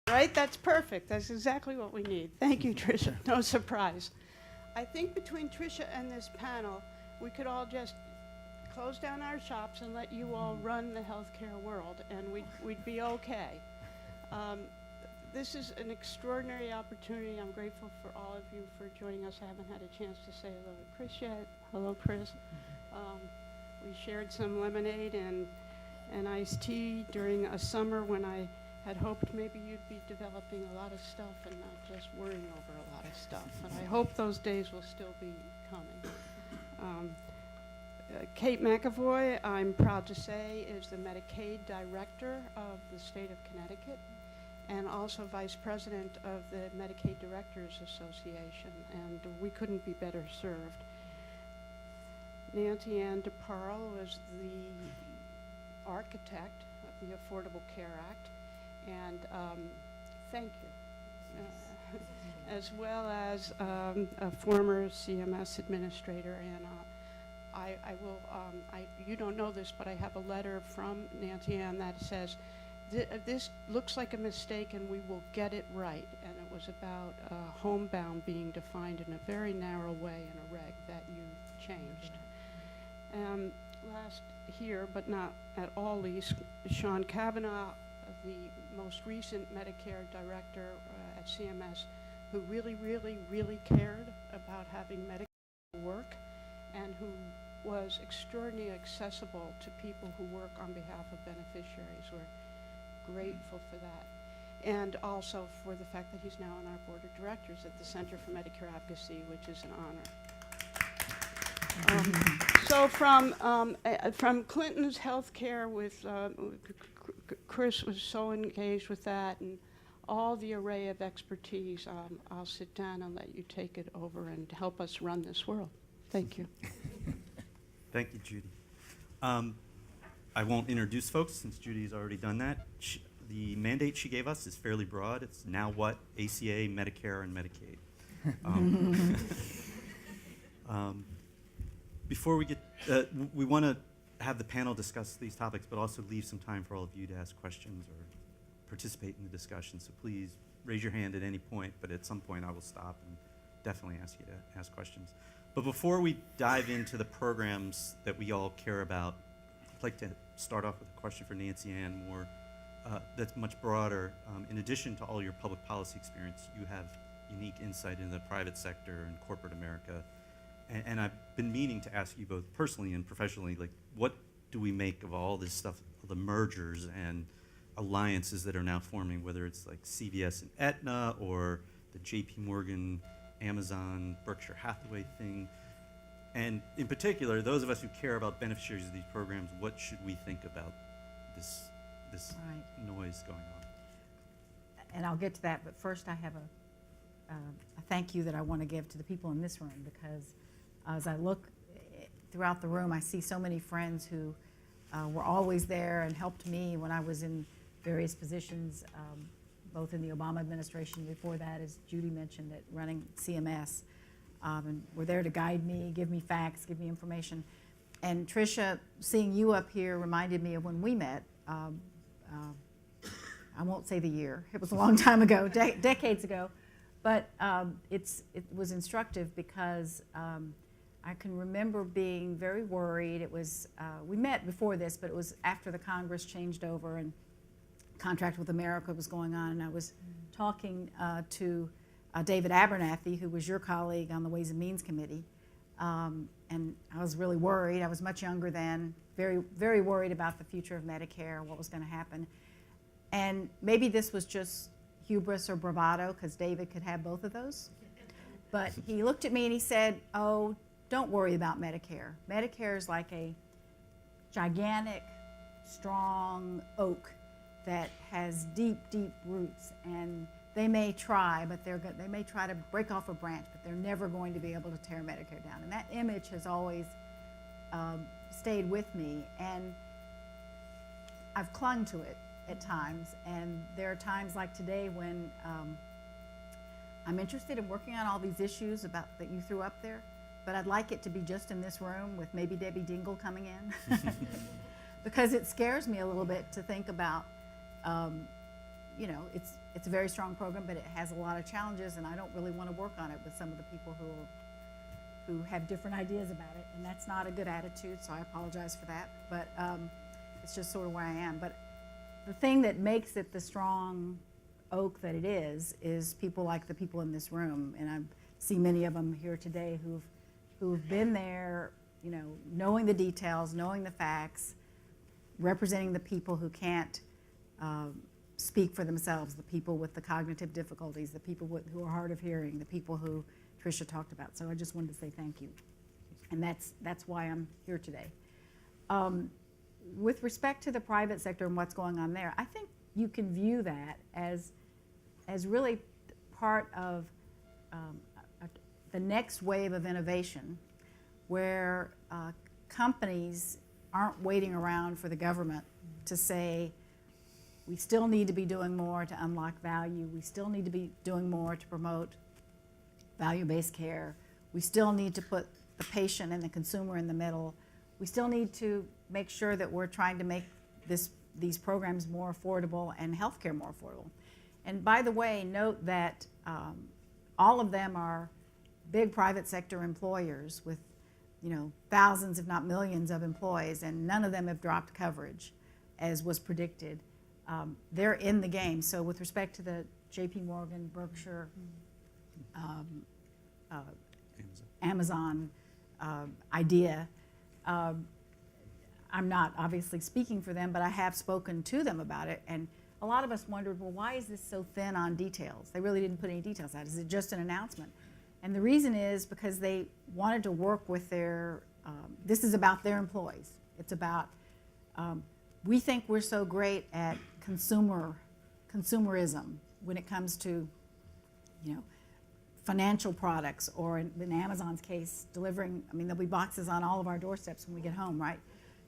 Right? That's perfect. That's exactly what we need. Thank you, Tricia. No surprise. I think between Tricia and this panel, we could all just close down our shops and let you all run the healthcare world, and we'd be okay. This is an extraordinary opportunity. I'm grateful for all of you for joining us. I haven't had a chance to say hello to Chris yet. Hello, Chris. We shared some lemonade and iced tea during a summer when I had hoped maybe you'd be developing a lot of stuff and not just worrying over a lot of stuff. And I hope those days will still be coming. Kate McEvoy, I'm proud to say, is the Medicaid Director of the state of Connecticut and also Vice President of the Medicaid Directors Association, and we couldn't be better served. Nancy Ann DeParle was the architect of the Affordable Care Act, and thank you, as well as a former CMS administrator. And you don't know this, but I have a letter from Nancy Ann that says, this looks like a mistake and we will get it right. And it was about homebound being defined in a very narrow way in a reg that you changed. Last here, but not at all least, Sean Cavanaugh, the most recent Medicare director at CMS, who really, really, really cared about having Medicare work and who was extraordinarily accessible to people who work on behalf of beneficiaries. We're grateful for that. And also for the fact that he's now on our board of directors at the Center for Medicare Advocacy, which is an honor. So from Clinton's healthcare with, Chris was so engaged with that, and all the array of expertise, I'll sit down and let you take it over and help us run this world. Thank you. Thank you, Judy. I won't introduce folks since Judy's already done that. The mandate she gave us is fairly broad. It's now what? ACA, Medicare, and Medicaid. Before we get, we want to have the panel discuss these topics, but also leave some time for all of you to ask questions or participate in the discussion. So please raise your hand at any point, but at some point I will stop and definitely ask you to ask questions. But before we dive into the programs that we all care about, I'd like to start off with a question for Nancy Ann, that's much broader. In addition to all your public policy experience, you have unique insight into the private sector and corporate America. And I've been meaning to ask you both personally and professionally, like, what do we make of all this stuff, the mergers and alliances that are now forming, whether it's like CVS and Aetna or the JP Morgan, Amazon, Berkshire Hathaway thing? And in particular, those of us who care about beneficiaries of these programs, what should we think about this noise going on? And I'll get to that, but first I have a thank you that I want to give to the people in this room, because as I look throughout the room, I see so many friends who were always there and helped me when I was in various positions, both in the Obama administration, before that, as Judy mentioned, at running CMS, and were there to guide me, give me facts, give me information. And Tricia, seeing you up here reminded me of when we met. I won't say the year, it was a long time ago, decades ago, but it was instructive because I can remember being very worried. It was, we met before this, but it was after the Congress changed over and Contract with America was going on, and I was talking to David Abernathy, who was your colleague on the Ways and Means Committee, and I was really worried. I was much younger then, very, very worried about the future of Medicare, what was going to happen. And maybe this was just hubris or bravado, because David could have both of those. But he looked at me and he said, oh, don't worry about Medicare. Medicare is like a gigantic, strong oak that has deep, deep roots. And they may try, but they may try to break off a branch, but they're never going to be able to tear Medicare down. And that image has always stayed with me. And I've clung to it at times. And there are times like today when I'm interested in working on all these issues that you threw up there, but I'd like it to be just in this room with maybe Debbie Dingle coming in. Because it scares me a little bit to think about you know, it's a very strong program, but it has a lot of challenges, and I don't really want to work on it with some of the people who have different ideas about it, and that's not a good attitude, so I apologize for that, but it's just sort of where I am. But the thing that makes it the strong oak that it is people like the people in this room, and I see many of them here today who've been there, you know, knowing the details, knowing the facts, representing the people who can't speak for themselves, the people with the cognitive difficulties, the people who are hard of hearing, the people who Tricia talked about. So I just wanted to say thank you. And that's why I'm here today. With respect to the private sector and what's going on there, I think you can view that as really part of the next wave of innovation, where companies aren't waiting around for the government to say, we still need to be doing more to unlock value. We still need to be doing more to promote value-based care. We still need to put the patient and the consumer in the middle. We still need to make sure that we're trying to make these programs more affordable and healthcare more affordable. And by the way, note that all of them are big private sector employers with, you know, thousands, if not millions, of employees, and none of them have dropped coverage, as was predicted. They're in the game. So with respect to the J.P. Morgan, Berkshire, Amazon idea, I'm not obviously speaking for them, but I have spoken to them about it. And a lot of us wondered, well, why is this so thin on details? They really didn't put any details out. Is it just an announcement? And the reason is because they wanted to work with their, this is about their employees. It's about, we think we're so great at consumerism when it comes to, you know, financial products, or in Amazon's case, delivering, I mean, there'll be boxes on all of our doorsteps when we get home, right?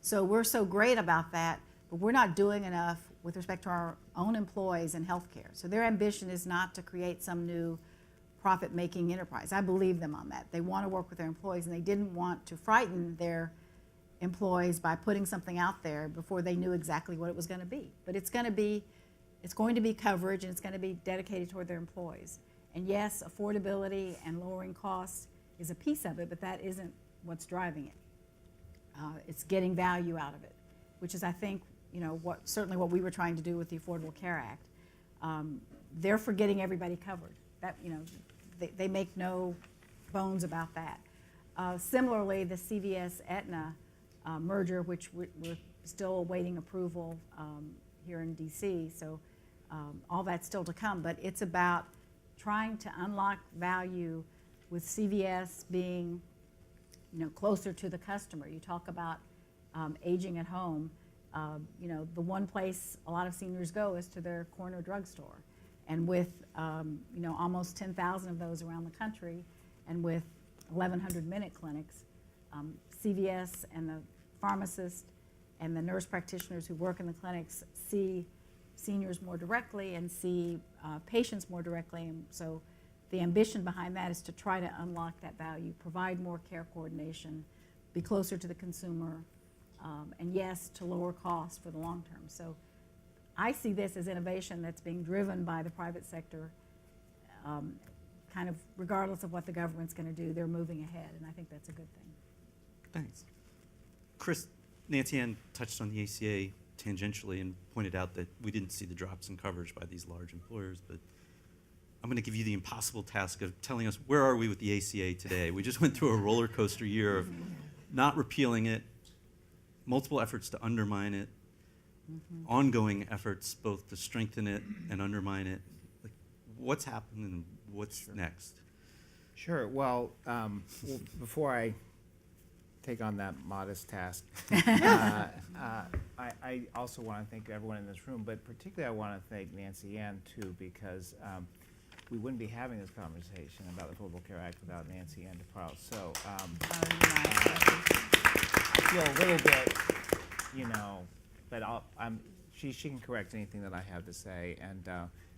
So we're so great about that, but we're not doing enough with respect to our own employees in healthcare. So their ambition is not to create some new profit-making enterprise. I believe them on that. They want to work with their employees, and they didn't want to frighten their employees by putting something out there before they knew exactly what it was going to be. But it's going to be coverage, and it's going to be dedicated toward their employees. And yes, affordability and lowering costs is a piece of it, but that isn't what's driving it. It's getting value out of it, which is, I think, you know, certainly what we were trying to do with the Affordable Care Act. They're for getting everybody covered. That, you know, they make no bones about that. Similarly, the CVS-Aetna merger, which we're still awaiting approval here in DC, so all that's still to come, but it's about trying to unlock value with CVS being, you know, closer to the customer. You talk about aging at home. You know, the one place a lot of seniors go is to their corner drugstore. And with, you know, almost 10,000 of those around the country, and with 1,100 minute clinics, CVS and the pharmacists and the nurse practitioners who work in the clinics see seniors more directly and see patients more directly. And so the ambition behind that is to try to unlock that value, provide more care coordination, be closer to the consumer, and yes, to lower costs for the long term. So I see this as innovation that's being driven by the private sector, kind of regardless of what the government's going to do, they're moving ahead, and I think that's a good thing. Thanks. Chris, Nancy Ann touched on the ACA tangentially and pointed out that we didn't see the drops in coverage by these large employers, but I'm going to give you the impossible task of telling us, where are we with the ACA today? We just went through a roller coaster year of not repealing it, multiple efforts to undermine it, ongoing efforts both to strengthen it and undermine it. Like, what's happened and what's next? Sure. Well, before I take on that modest task, I also want to thank everyone in this room, but particularly I want to thank Nancy Ann too, because we wouldn't be having this conversation about the Affordable Care Act without Nancy Ann DeParle. So I feel a little bit, you know, but she can correct anything that I have to say. And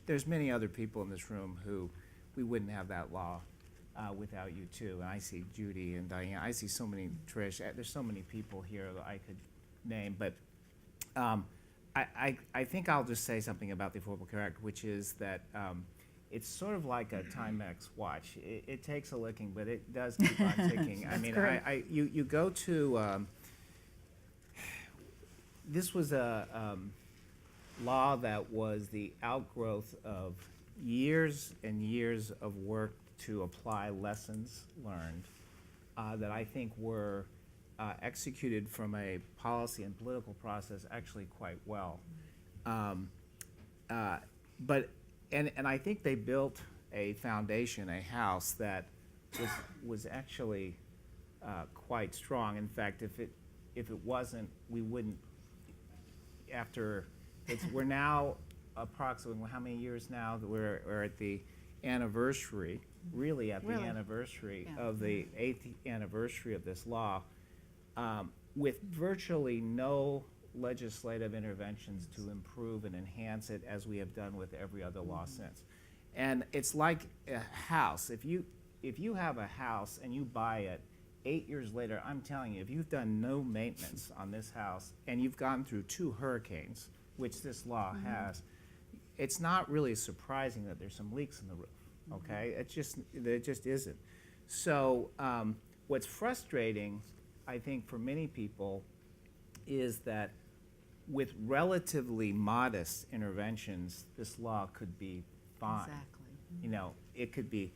there's many other people in this room who we wouldn't have that law without you too. And I see Judy and Diane. I see so many, Trish. There's so many people here that I could name. But I think I'll just say something about the Affordable Care Act, which is that it's sort of like a Timex watch. It takes a licking, but it does keep on ticking. I mean, great. you go to, this was a law that was the outgrowth of years and years of work to apply lessons learned that I think were executed from a policy and political process actually quite well. But I think they built a foundation, a house that was actually quite strong. In fact, if it wasn't, we wouldn't. We're now approximately how many years now that we're at the anniversary, really at the anniversary of the 8th anniversary of this law, with virtually no legislative interventions to improve and enhance it as we have done with every other law since. And it's like a house. If you have a house and you buy it 8 years later, I'm telling you, if you've done no maintenance on this house and you've gone through 2 hurricanes, which this law has, it's not really surprising that there's some leaks in the roof, okay? It just isn't. So what's frustrating, I think, for many people is that with relatively modest interventions, this law could be fine. Exactly. You know, it could be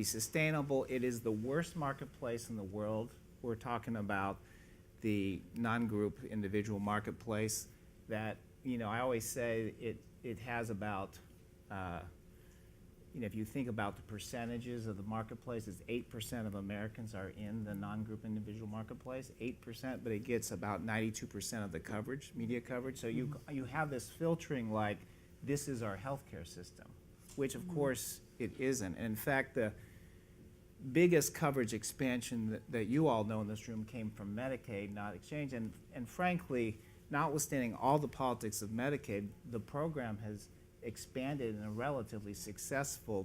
sustainable. It is the worst marketplace in the world. We're talking about the non-group individual marketplace that, you know, I always say it has about, you know, if you think about the percentages of the marketplace, it's 8% of Americans are in the non-group individual marketplace, 8%, but it gets about 92% of the coverage, media coverage. So you have this filtering like, this is our healthcare system, which of course it isn't. And in fact, the biggest coverage expansion that you all know in this room came from Medicaid, not exchange. And frankly, notwithstanding all the politics of Medicaid, the program has expanded in a relatively successful,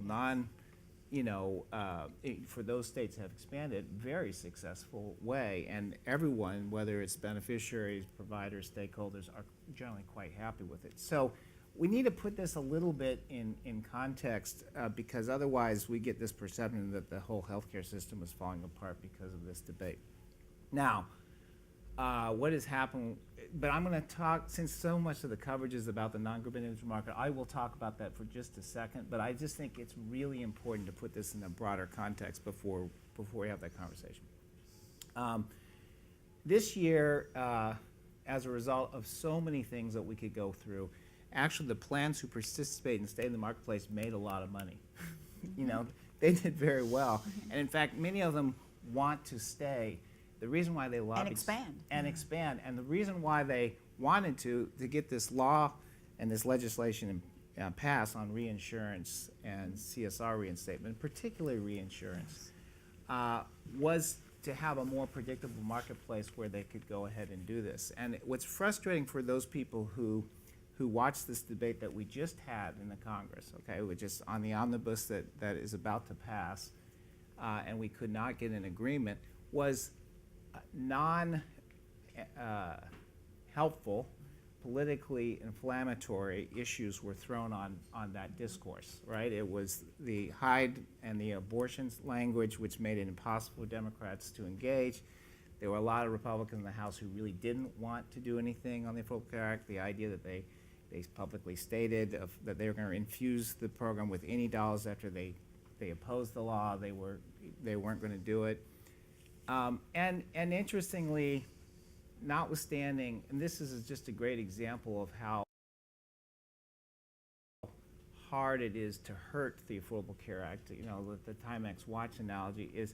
for those states that have expanded, very successful way. And everyone, whether it's beneficiaries, providers, stakeholders, are generally quite happy with it. So we need to put this a little bit in context because otherwise we get this perception that the whole healthcare system is falling apart because of this debate. Now, what has happened, but I'm going to talk, since so much of the coverage is about the non-group individual market, I will talk about that for just a second, but I just think it's really important to put this in a broader context before we have that conversation. This year, as a result of so many things that we could go through, actually the plans who participate and stay in the marketplace made a lot of money. You know, they did very well. And in fact, many of them want to stay. The reason why they lobbied and expand, and the reason why they wanted to get this law and this legislation passed on reinsurance and CSR reinstatement, particularly reinsurance, was to have a more predictable marketplace where they could go ahead and do this. And what's frustrating for those people who watched this debate that we just had in the Congress, okay, which is on the omnibus that is about to pass, and we could not get an agreement, was non-helpful, politically inflammatory issues were thrown on that discourse, right? It was the Hyde and the abortions language, which made it impossible for Democrats to engage. There were a lot of Republicans in the House who really didn't want to do anything on the Affordable Care Act. The idea that they publicly stated that they were going to infuse the program with any dollars after they opposed the law, they weren't going to do it. And interestingly, notwithstanding, and this is just a great example of how hard it is to hurt the Affordable Care Act, you know, the Timex watch analogy is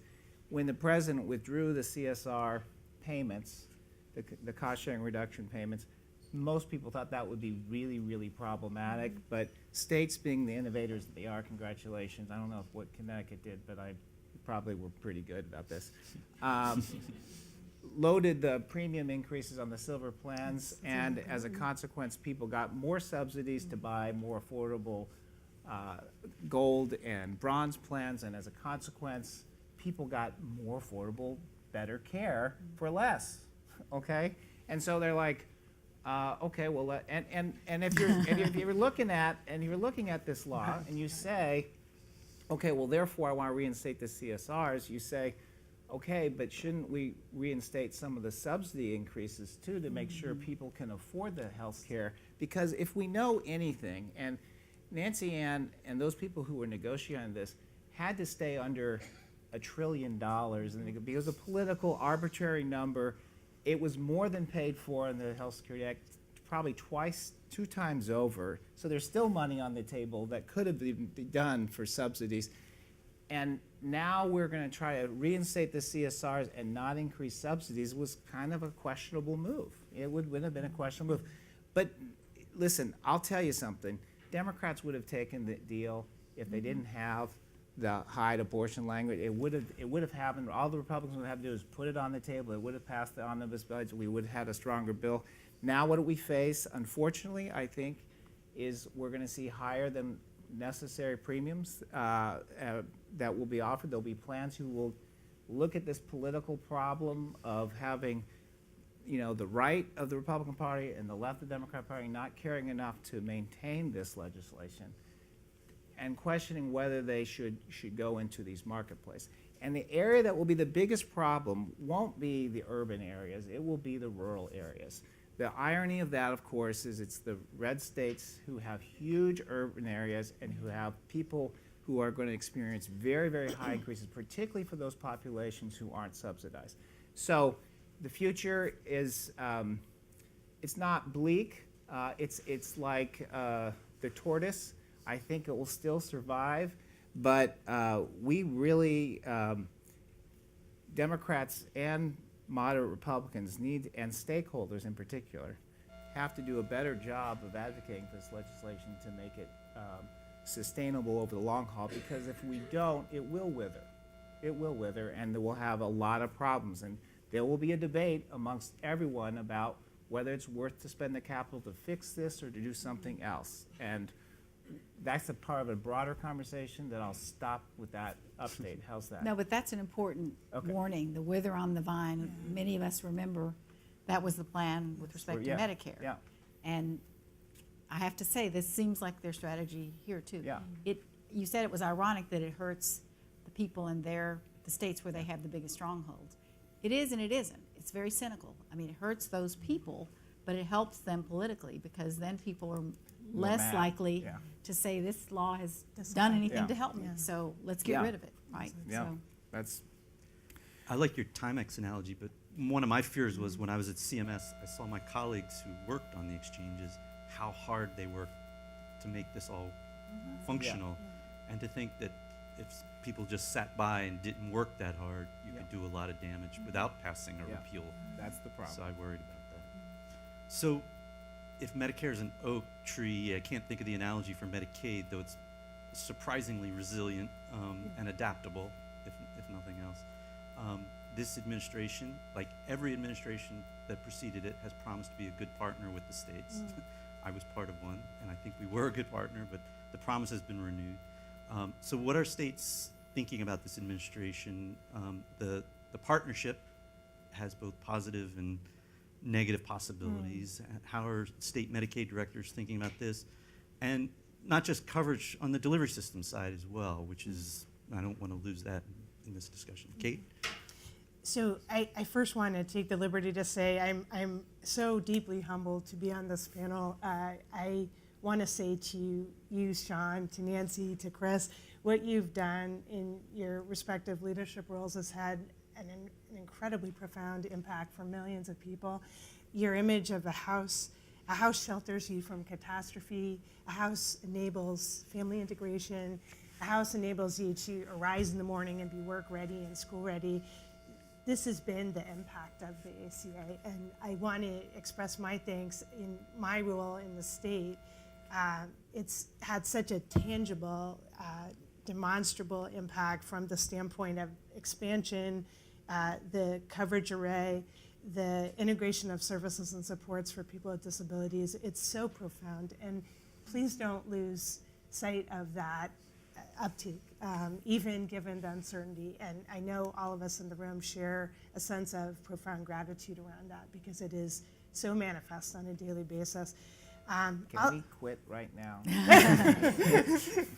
when the president withdrew the CSR payments, the cost sharing reduction payments, most people thought that would be really, really problematic, but states being the innovators that they are, congratulations. I don't know what Connecticut did, but I probably were pretty good about this. Loaded the premium increases on the silver plans, and as a consequence, people got more subsidies to buy more affordable gold and bronze plans, and as a consequence, people got more affordable, better care for less, okay? And so they're like, Okay, well, and if you're looking at this law and you say, okay, well, therefore I want to reinstate the CSRs, you say, okay, but shouldn't we reinstate some of the subsidy increases too to make sure people can afford the health care? Because if we know anything, and Nancy Ann and those people who were negotiating this had to stay under $1 trillion, and because a political arbitrary number, it was more than paid for in the Health Security Act, probably two times over. So there's still money on the table that could have been done for subsidies. And now we're going to try to reinstate the CSRs and not increase subsidies was kind of a questionable move. It would have been a questionable move. But listen, I'll tell you something. Democrats would have taken the deal if they didn't have the hide abortion language. It would have happened. All the Republicans would have to do is put it on the table. It would have passed the omnibus budget. We would have had a stronger bill. Now what do we face? Unfortunately, I think, is we're going to see higher than necessary premiums that will be offered. There'll be plans who will look at this political problem of having, the right of the Republican Party and the left of the Democratic Party not caring enough to maintain this legislation and questioning whether they should go into these marketplaces. And the area that will be the biggest problem won't be the urban areas, it will be the rural areas. The irony of that, of course, is it's the red states who have huge urban areas and who have people who are going to experience very, very high increases, particularly for those populations who aren't subsidized. So the future is, it's not bleak. It's like the tortoise. I think it will still survive, but we really, Democrats and moderate Republicans and stakeholders in particular, have to do a better job of advocating for this legislation to make it sustainable over the long haul, because if we don't, it will wither. It will wither, and we'll have a lot of problems. And there will be a debate amongst everyone about whether it's worth to spend the capital to fix this or to do something else. And that's a part of a broader conversation that I'll stop with that update. How's that? No, but that's an important warning, the wither on the vine. Many of us remember that was the plan with respect to Medicare. Yeah. And I have to say, this seems like their strategy here too. Yeah. You said it was ironic that it hurts the people in the states where they have the biggest strongholds. It is and it isn't. It's very cynical. I mean, it hurts those people, but it helps them politically, because then people are less likely to say this law has done anything to help me, so let's get rid of it, right? Yeah, So, that's, I like your Timex analogy, but one of my fears was when I was at CMS, I saw my colleagues who worked on the exchanges, how hard they worked to make this all functional, and to think that if people just sat by and didn't work that hard, you could do a lot of damage without passing a repeal. that's the problem. So I worried about that. So if Medicare is an oak tree, I can't think of the analogy for Medicaid, though it's surprisingly resilient and adaptable, if nothing else. This administration, like every administration that preceded it, has promised to be a good partner with the states. I was part of one, and I think we were a good partner, but the promise has been renewed. So what are states thinking about this administration? The partnership has both positive and negative possibilities. How are state Medicaid directors thinking about this? And not just coverage on the delivery system side as well, which is, I don't want to lose that in this discussion. Kate? So I first want to take the liberty to say I'm so deeply humbled to be on this panel. I want to say to you, Sean, to Nancy, to Chris, what you've done in your respective leadership roles has had an incredibly profound impact for millions of people. Your image of a house shelters you from catastrophe, a house enables family integration, a house enables you to arise in the morning and be work ready and school ready. This has been the impact of the ACA, and I want to express my thanks in my role in the state. It's had such a tangible, demonstrable impact from the standpoint of expansion, the coverage array, the integration of services and supports for people with disabilities. It's so profound, and please don't lose sight of that uptake, even given the uncertainty. And I know all of us in the room share a sense of profound gratitude around that, because it is so manifest on a daily basis. Can we quit right now?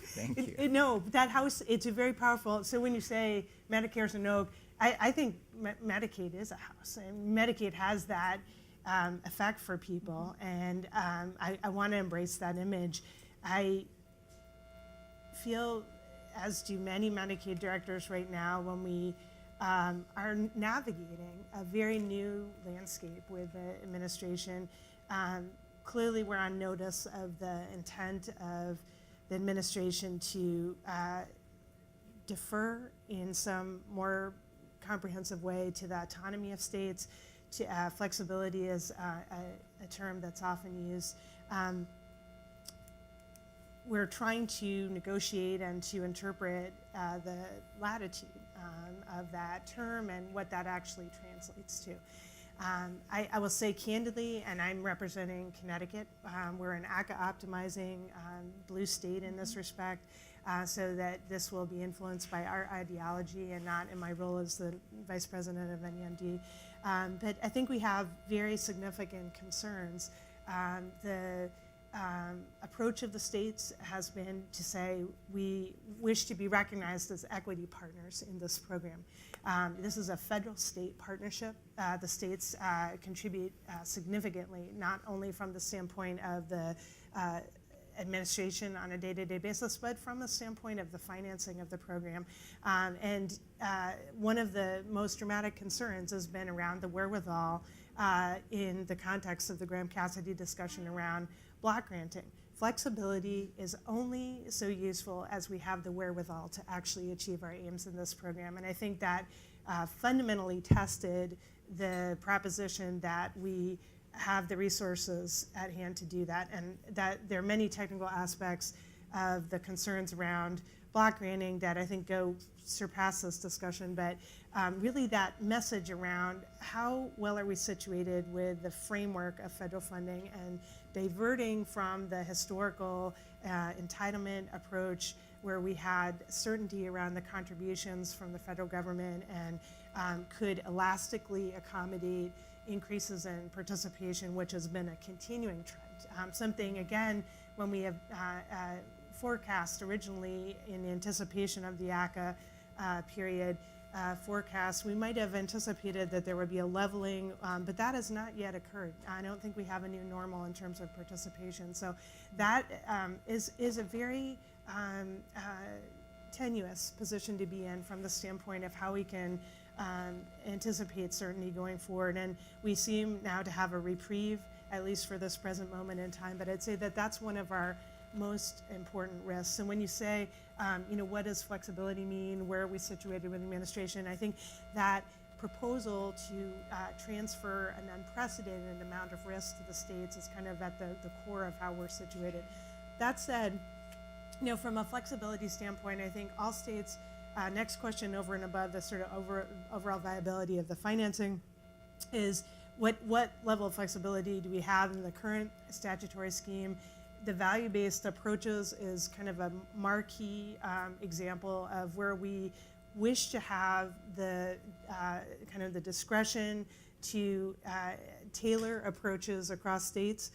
Thank you. No, that house, it's a very powerful, so when you say Medicare's an oak, I think Medicaid is a house. And Medicaid has that effect for people, and I want to embrace that image. I feel, as do many Medicaid directors right now, when we are navigating a very new landscape with the administration, clearly we're on notice of the intent of the administration to defer in some more comprehensive way to the autonomy of states. To, flexibility is a term that's often used. We're trying to negotiate and to interpret the latitude of that term and what that actually translates to. I will say candidly, and I'm representing Connecticut, we're an ACA optimizing blue state in this respect, so that this will be influenced by our ideology and not in my role as the Vice President of NEMD. But I think we have very significant concerns. The approach of the states has been to say we wish to be recognized as equity partners in this program. This is a federal-state partnership. The states contribute significantly, not only from the standpoint of the administration on a day-to-day basis, but from the standpoint of the financing of the program. And one of the most dramatic concerns has been around the wherewithal in the context of the Graham-Cassidy discussion around block granting. Flexibility is only so useful as we have the wherewithal to actually achieve our aims in this program. And I think that fundamentally tested the proposition that we have the resources at hand to do that, and that there are many technical aspects of the concerns around block granting that I think go surpass this discussion, but really that message around how well are we situated with the framework of federal funding and diverting from the historical entitlement approach where we had certainty around the contributions from the federal government and could elastically accommodate increases in participation, which has been a continuing trend. Something, again, when we have forecast originally in anticipation of the ACA period forecast, we might have anticipated that there would be a leveling, but that has not yet occurred. I don't think we have a new normal in terms of participation. So that is a very tenuous position to be in from the standpoint of how we can anticipate certainty going forward. And we seem now to have a reprieve, at least for this present moment in time, but I'd say that that's one of our most important risks. And when you say, what does flexibility mean? Where are we situated with administration? I think that proposal to transfer an unprecedented amount of risk to the states is kind of at the core of how we're situated. That said, from a flexibility standpoint, I think all states, next question over and above the sort of overall viability of the financing is what level of flexibility do we have in the current statutory scheme? The value-based approaches is kind of a marquee example of where we wish to have the kind of the discretion to tailor approaches across states.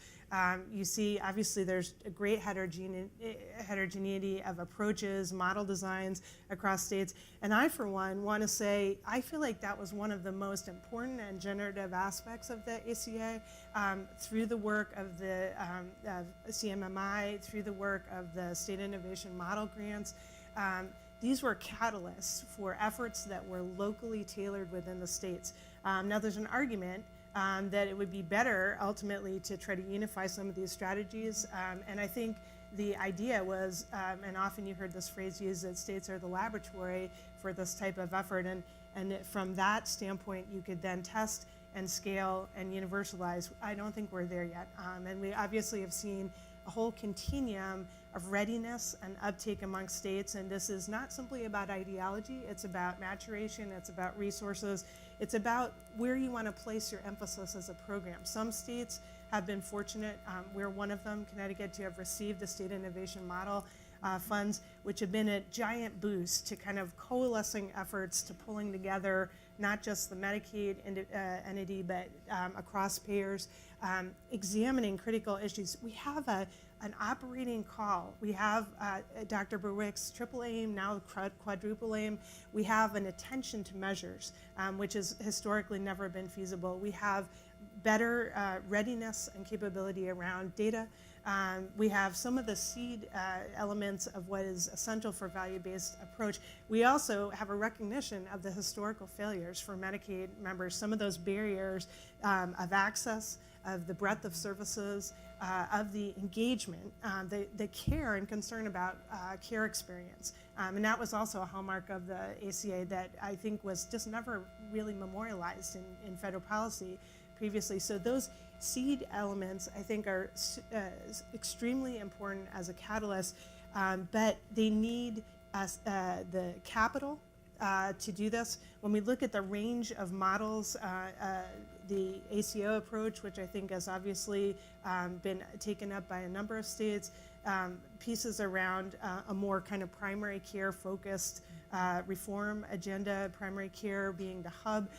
You see, obviously, there's a great heterogeneity of approaches, model designs across states. And I, for one, want to say, I feel like that was one of the most important and generative aspects of the ACA through the work of the CMMI, through the work of the State Innovation Model Grants. These were catalysts for efforts that were locally tailored within the states. Now, there's an argument that it would be better ultimately to try to unify some of these strategies. And I think the idea was, and often you heard this phrase used, that states are the laboratory for this type of effort. And from that standpoint, you could then test and scale and universalize. I don't think we're there yet. And we obviously have seen a whole continuum of readiness and uptake among states. And this is not simply about ideology. It's about maturation. It's about resources. It's about where you want to place your emphasis as a program. Some states have been fortunate. We're one of them, Connecticut, to have received the State Innovation Model funds, which have been a giant boost to kind of coalescing efforts to pulling together not just the Medicaid entity, but across payers. examining critical issues. We have an operating call. We have Dr. Berwick's triple aim, now quadruple aim. We have an attention to measures, which has historically never been feasible. We have better readiness and capability around data. We have some of the seed elements of what is essential for value-based approach. We also have a recognition of the historical failures for Medicaid members, some of those barriers of access, of the breadth of services, of the engagement, the care and concern about care experience. And that was also a hallmark of the ACA that I think was just never really memorialized in federal policy previously. So those seed elements, I think, are extremely important as a catalyst, but they need the capital to do this. When we look at the range of models, the ACO approach, which I think has obviously been taken up by a number of states, pieces around a more kind of primary care focused reform agenda, primary care being the hub,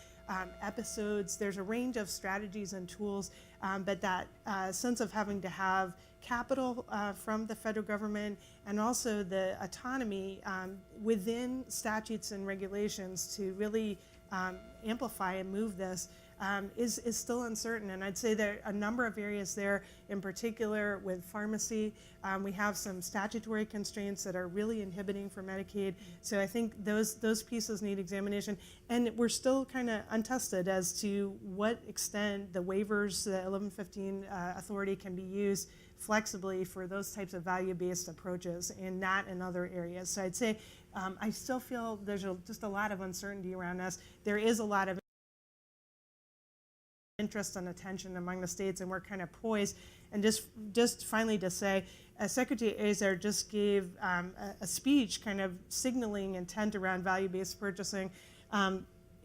episodes. There's a range of strategies and tools, but that sense of having to have capital from the federal government and also the autonomy within statutes and regulations to really amplify and move this is still uncertain. And I'd say there are a number of areas there, in particular with pharmacy. We have some statutory constraints that are really inhibiting for Medicaid. So I think those pieces need examination. And we're still kind of untested as to what extent the waivers, the 1115 authority can be used flexibly for those types of value-based approaches and not in other areas. So I'd say I still feel there's just a lot of uncertainty around this. There is a lot of interest and attention among the states, and we're kind of poised. And just finally to say, Secretary Azar just gave a speech kind of signaling intent around value-based purchasing.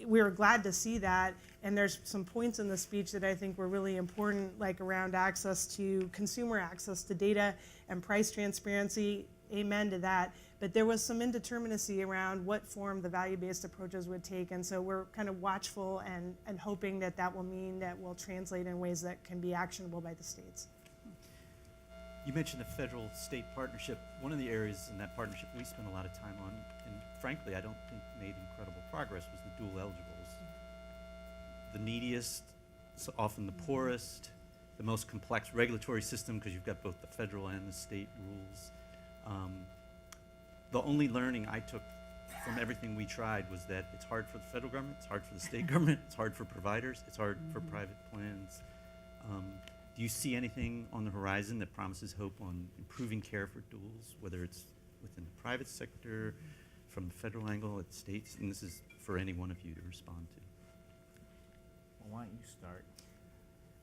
We were glad to see that, and there's some points in the speech that I think were really important, like around access to consumer access to data and price transparency. Amen to that. But there was some indeterminacy around what form the value-based approaches would take, and so we're kind of watchful and hoping that that will mean that will translate in ways that can be actionable by the states. You mentioned the federal-state partnership. One of the areas in that partnership we spent a lot of time on, and frankly I don't think made incredible progress, was the dual eligibles. The neediest, so often the poorest, the most complex regulatory system because you've got both the federal and the state rules. The only learning I took from everything we tried was that it's hard for the federal government, it's hard for the state government, it's hard for providers, it's hard for private plans. Do you see anything on the horizon that promises hope on improving care for duals, whether it's within the private sector, from the federal angle, at states? And this is for any one of you to respond to. Well, why don't you start?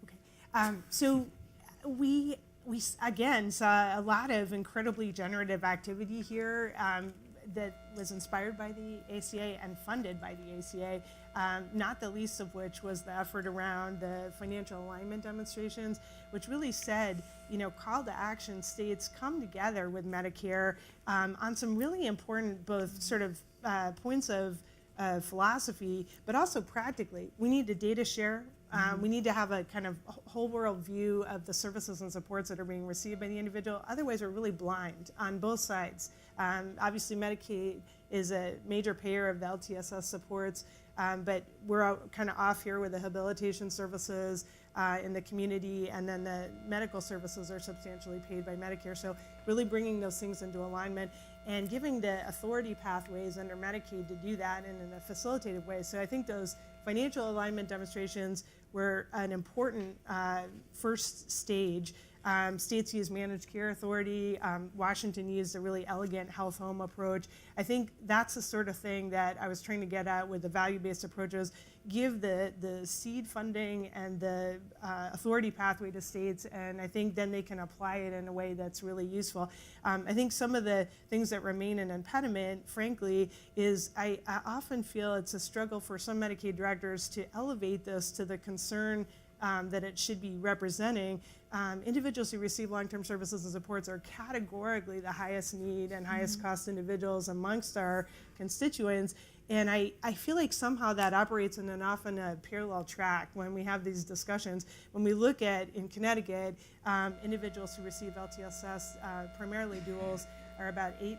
Okay. So we again saw a lot of incredibly generative activity here that was inspired by the ACA and funded by the ACA, not the least of which was the effort around the financial alignment demonstrations, which really said, call to action, states come together with Medicare on some really important both sort of points of philosophy, but also practically. We need to data share. We need to have a kind of whole world view of the services and supports that are being received by the individual. Otherwise, we're really blind on both sides. Obviously, Medicaid is a major payer of the LTSS supports, but we're kind of off here with the habilitation services in the community, and then the medical services are substantially paid by Medicare. So really bringing those things into alignment and giving the authority pathways under Medicaid to do that in a facilitated way. So I think those financial alignment demonstrations were an important first stage. States use managed care authority. Washington used a really elegant health home approach. I think that's the sort of thing that I was trying to get at with the value-based approaches. Give the seed funding and the authority pathway to states, and I think then they can apply it in a way that's really useful. I think some of the things that remain an impediment, frankly, is I often feel it's a struggle for some Medicaid directors to elevate this to the concern that it should be representing. Individuals who receive long-term services and supports are categorically the highest need and highest cost individuals amongst our constituents, And I feel like somehow that operates in often a parallel track when we have these discussions. When we look at, in Connecticut, individuals who receive LTSS, primarily duals, are about 8%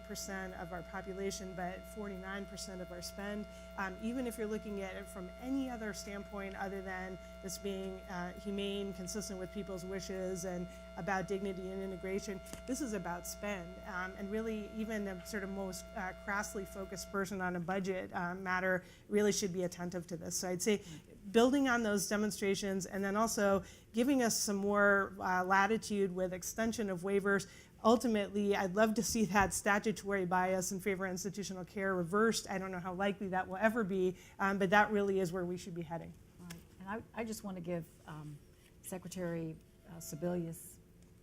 of our population, but 49% of our spend. Even if you're looking at it from any other standpoint other than this being humane, consistent with people's wishes, and about dignity and integration, this is about spend. And really, even the sort of most crassly focused person on a budget matter really should be attentive to this. So I'd say building on those demonstrations and then also giving us some more latitude with extension of waivers. Ultimately, I'd love to see that statutory bias in favor of institutional care reversed. I don't know how likely that will ever be, but that really is where we should be heading. Right. And I just want to give Secretary Sebelius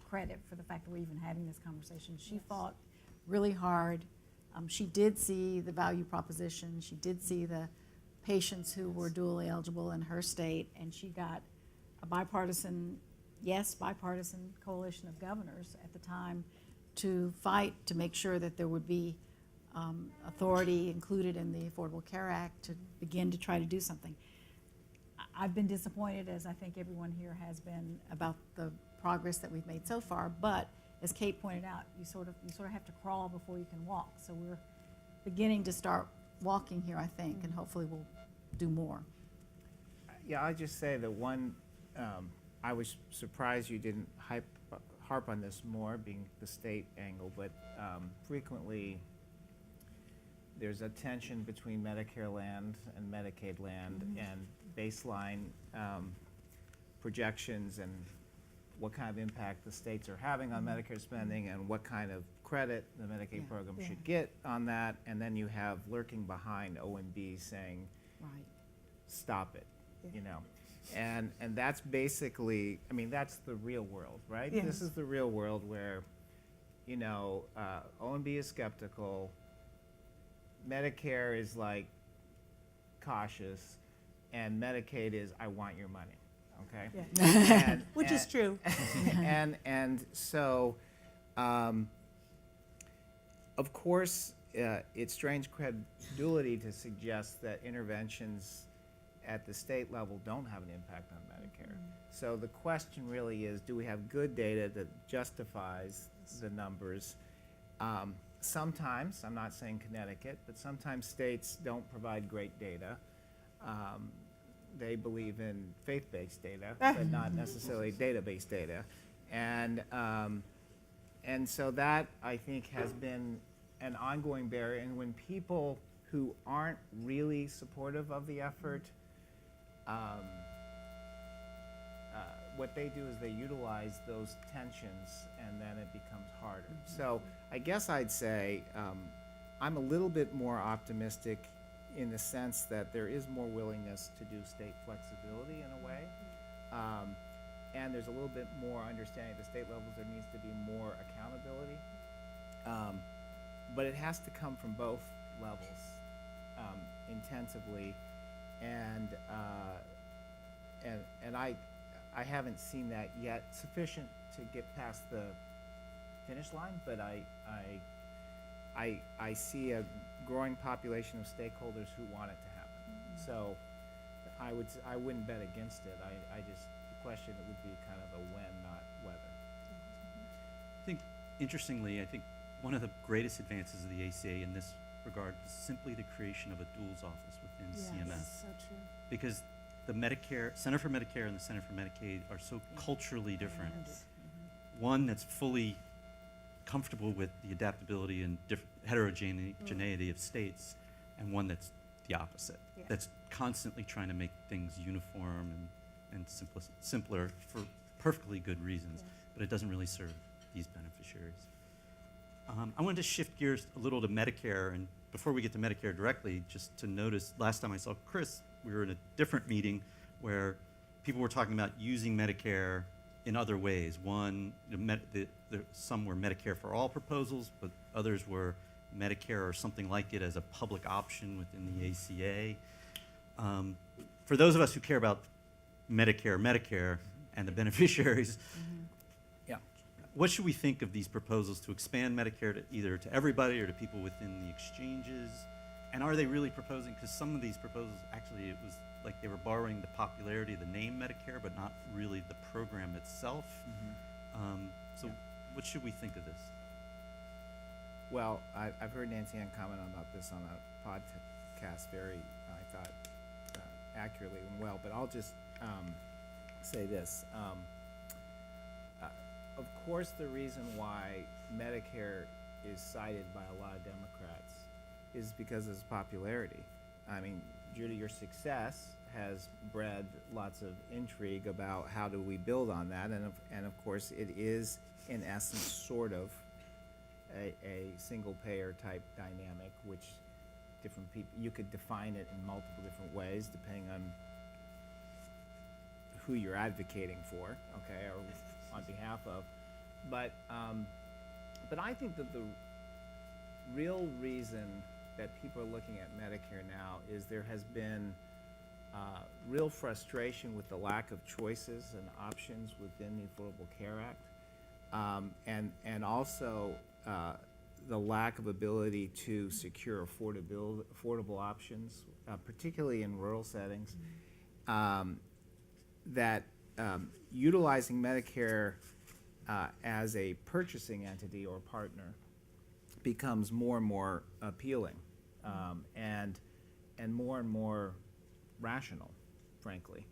credit for the fact that we're even having this conversation. She fought really hard. She did see the value proposition. She did see the patients who were dually eligible in her state, and she got a bipartisan coalition of governors at the time to fight to make sure that there would be authority included in the Affordable Care Act to begin to try to do something. I've been disappointed, as I think everyone here has been, about the progress that we've made so far, but as Kate pointed out, you sort of have to crawl before you can walk. So we're beginning to start walking here, I think, and hopefully we'll do more. Yeah, I'll just say that one, I was surprised you didn't harp on this more, being the state angle, but frequently there's a tension between Medicare land and Medicaid land and baseline projections and what kind of impact the states are having on Medicare spending and what kind of credit the Medicaid program should get on that. And then you have lurking behind OMB saying, Right. stop it, you know. And that's basically, I mean, that's the real world, right? Yes. This is the real world where, you know, OMB is skeptical, Medicare is like cautious, and Medicaid is, I want your money, okay? Yeah. And, Which is true. and so, of course, it strains credulity to suggest that interventions at the state level don't have an impact on Medicare. So the question really is, do we have good data that justifies the numbers? Sometimes, I'm not saying Connecticut, but sometimes states don't provide great data. They believe in faith-based data, but not necessarily database data. And so that, I think, has been an ongoing barrier. And when people who aren't really supportive of the effort, what they do is they utilize those tensions, and then it becomes harder. So I guess I'd say I'm a little bit more optimistic in the sense that there is more willingness to do state flexibility in a way. And there's a little bit more understanding at the state levels there needs to be more accountability. But it has to come from both levels intensively. And I haven't seen that yet sufficient to get past the finish line, but I see a growing population of stakeholders who want it to happen. So I wouldn't bet against it. The question it would be kind of a when, not whether. I think, interestingly, I think one of the greatest advances of the ACA in this regard is simply the creation of a duals office within CMS. So true. Because the Center for Medicare and the Center for Medicaid are so culturally different. One that's fully comfortable with the adaptability and heterogeneity of states, and one that's the opposite, that's constantly trying to make things uniform and simpler for perfectly good reasons, but it doesn't really serve these beneficiaries. I wanted to shift gears a little to Medicare, and before we get to Medicare directly, just to notice, last time I saw Chris, we were in a different meeting where people were talking about using Medicare in other ways. One, some were Medicare for all proposals, but others were Medicare or something like it as a public option within the ACA. For those of us who care about Medicare, and the beneficiaries, what should we think of these proposals to expand Medicare to either to everybody or to people within the exchanges? And are they really proposing, because some of these proposals, actually, it was like they were borrowing the popularity of the name Medicare, but not really the program itself. So what should we think of this? Well, I've heard Nancy Ann comment about this on a podcast very, I thought, accurately and well, but I'll just say this. Of course, the reason why Medicare is cited by a lot of Democrats is because of its popularity. I mean, Judy, your success has bred lots of intrigue about how do we build on that, and of course, it is in essence sort of a single payer type dynamic, which different people, you could define it in multiple different ways depending on who you're advocating for, okay, or on behalf of. But I think that the real reason that people are looking at Medicare now is there has been real frustration with the lack of choices and options within the Affordable Care Act, and also the lack of ability to secure affordable options, particularly in rural settings, that utilizing Medicare as a purchasing entity or partner becomes more and more appealing, and more rational, frankly.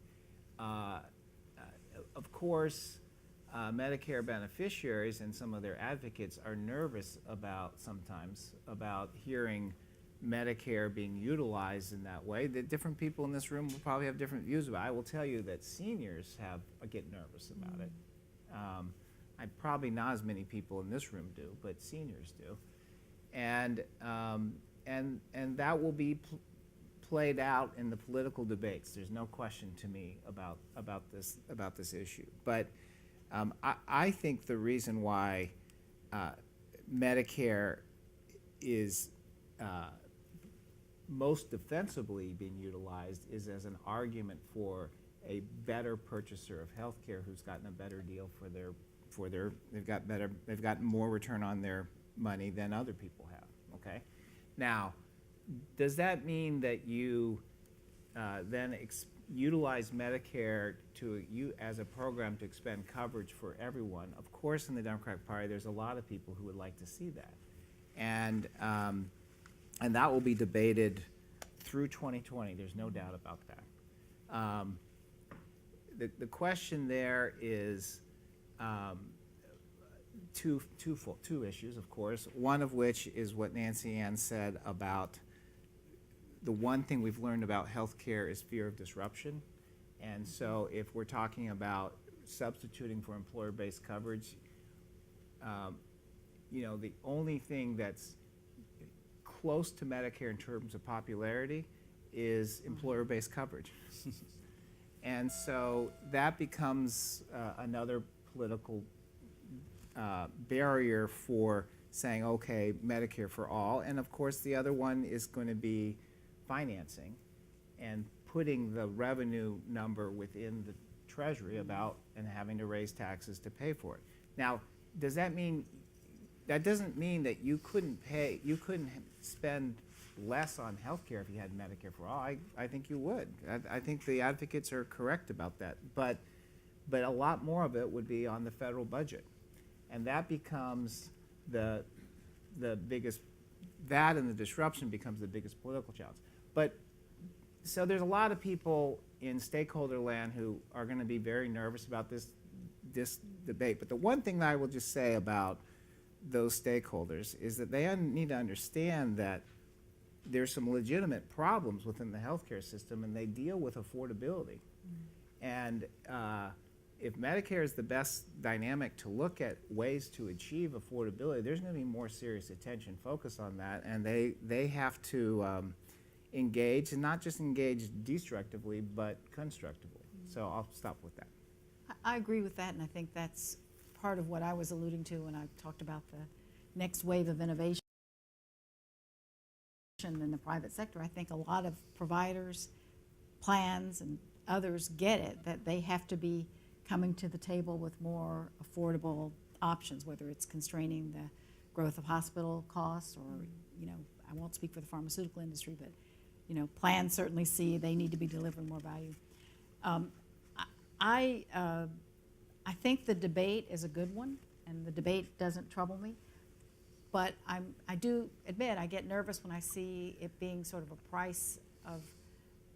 Of course, Medicare beneficiaries and some of their advocates are nervous sometimes about hearing Medicare being utilized in that way. That different people in this room will probably have different views about it. I will tell you that seniors get nervous about it. Probably not as many people in this room do, but seniors do, and that will be played out in the political debates. There's no question to me about this issue. But I think the reason why Medicare is most defensively being utilized is as an argument for a better purchaser of health care who's gotten a better deal they've got more return on their money than other people have, okay? Now, does that mean that you then utilize Medicare as a program to expand coverage for everyone? Of course, in the Democratic Party, there's a lot of people who would like to see that. And that will be debated through 2020. There's no doubt about that. The question there is two issues, of course, one of which is what Nancy Ann said about the one thing we've learned about healthcare is fear of disruption. And so if we're talking about substituting for employer-based coverage, the only thing that's close to Medicare in terms of popularity is employer-based coverage. And so that becomes another political barrier for saying, okay, Medicare for all. And of course, the other one is going to be financing and putting the revenue number within the Treasury and having to raise taxes to pay for it. Now, that doesn't mean that you couldn't spend less on health care if you had Medicare for all. I think you would. I think the advocates are correct about that. But a lot more of it would be on the federal budget. And that becomes the biggest, that and the disruption becomes the biggest political challenge. But so there's a lot of people in stakeholder land who are going to be very nervous about this debate. But the one thing that I will just say about those stakeholders is that they need to understand that there's some legitimate problems within the healthcare system, and they deal with affordability. And if Medicare is the best dynamic to look at ways to achieve affordability, there's going to be more serious attention focused on that, and they have to engage, and not just engage destructively, but constructively. So I'll stop with that. I agree with that, and I think that's part of what I was alluding to when I talked about the next wave of innovation in the private sector. I think a lot of providers, plans, and others get it, that they have to be coming to the table with more affordable options, whether it's constraining the growth of hospital costs or, I won't speak for the pharmaceutical industry, but, you know, plans certainly see they need to be delivering more value. I think the debate is a good one, and the debate doesn't trouble me. But I do admit I get nervous when I see it being sort of a price of,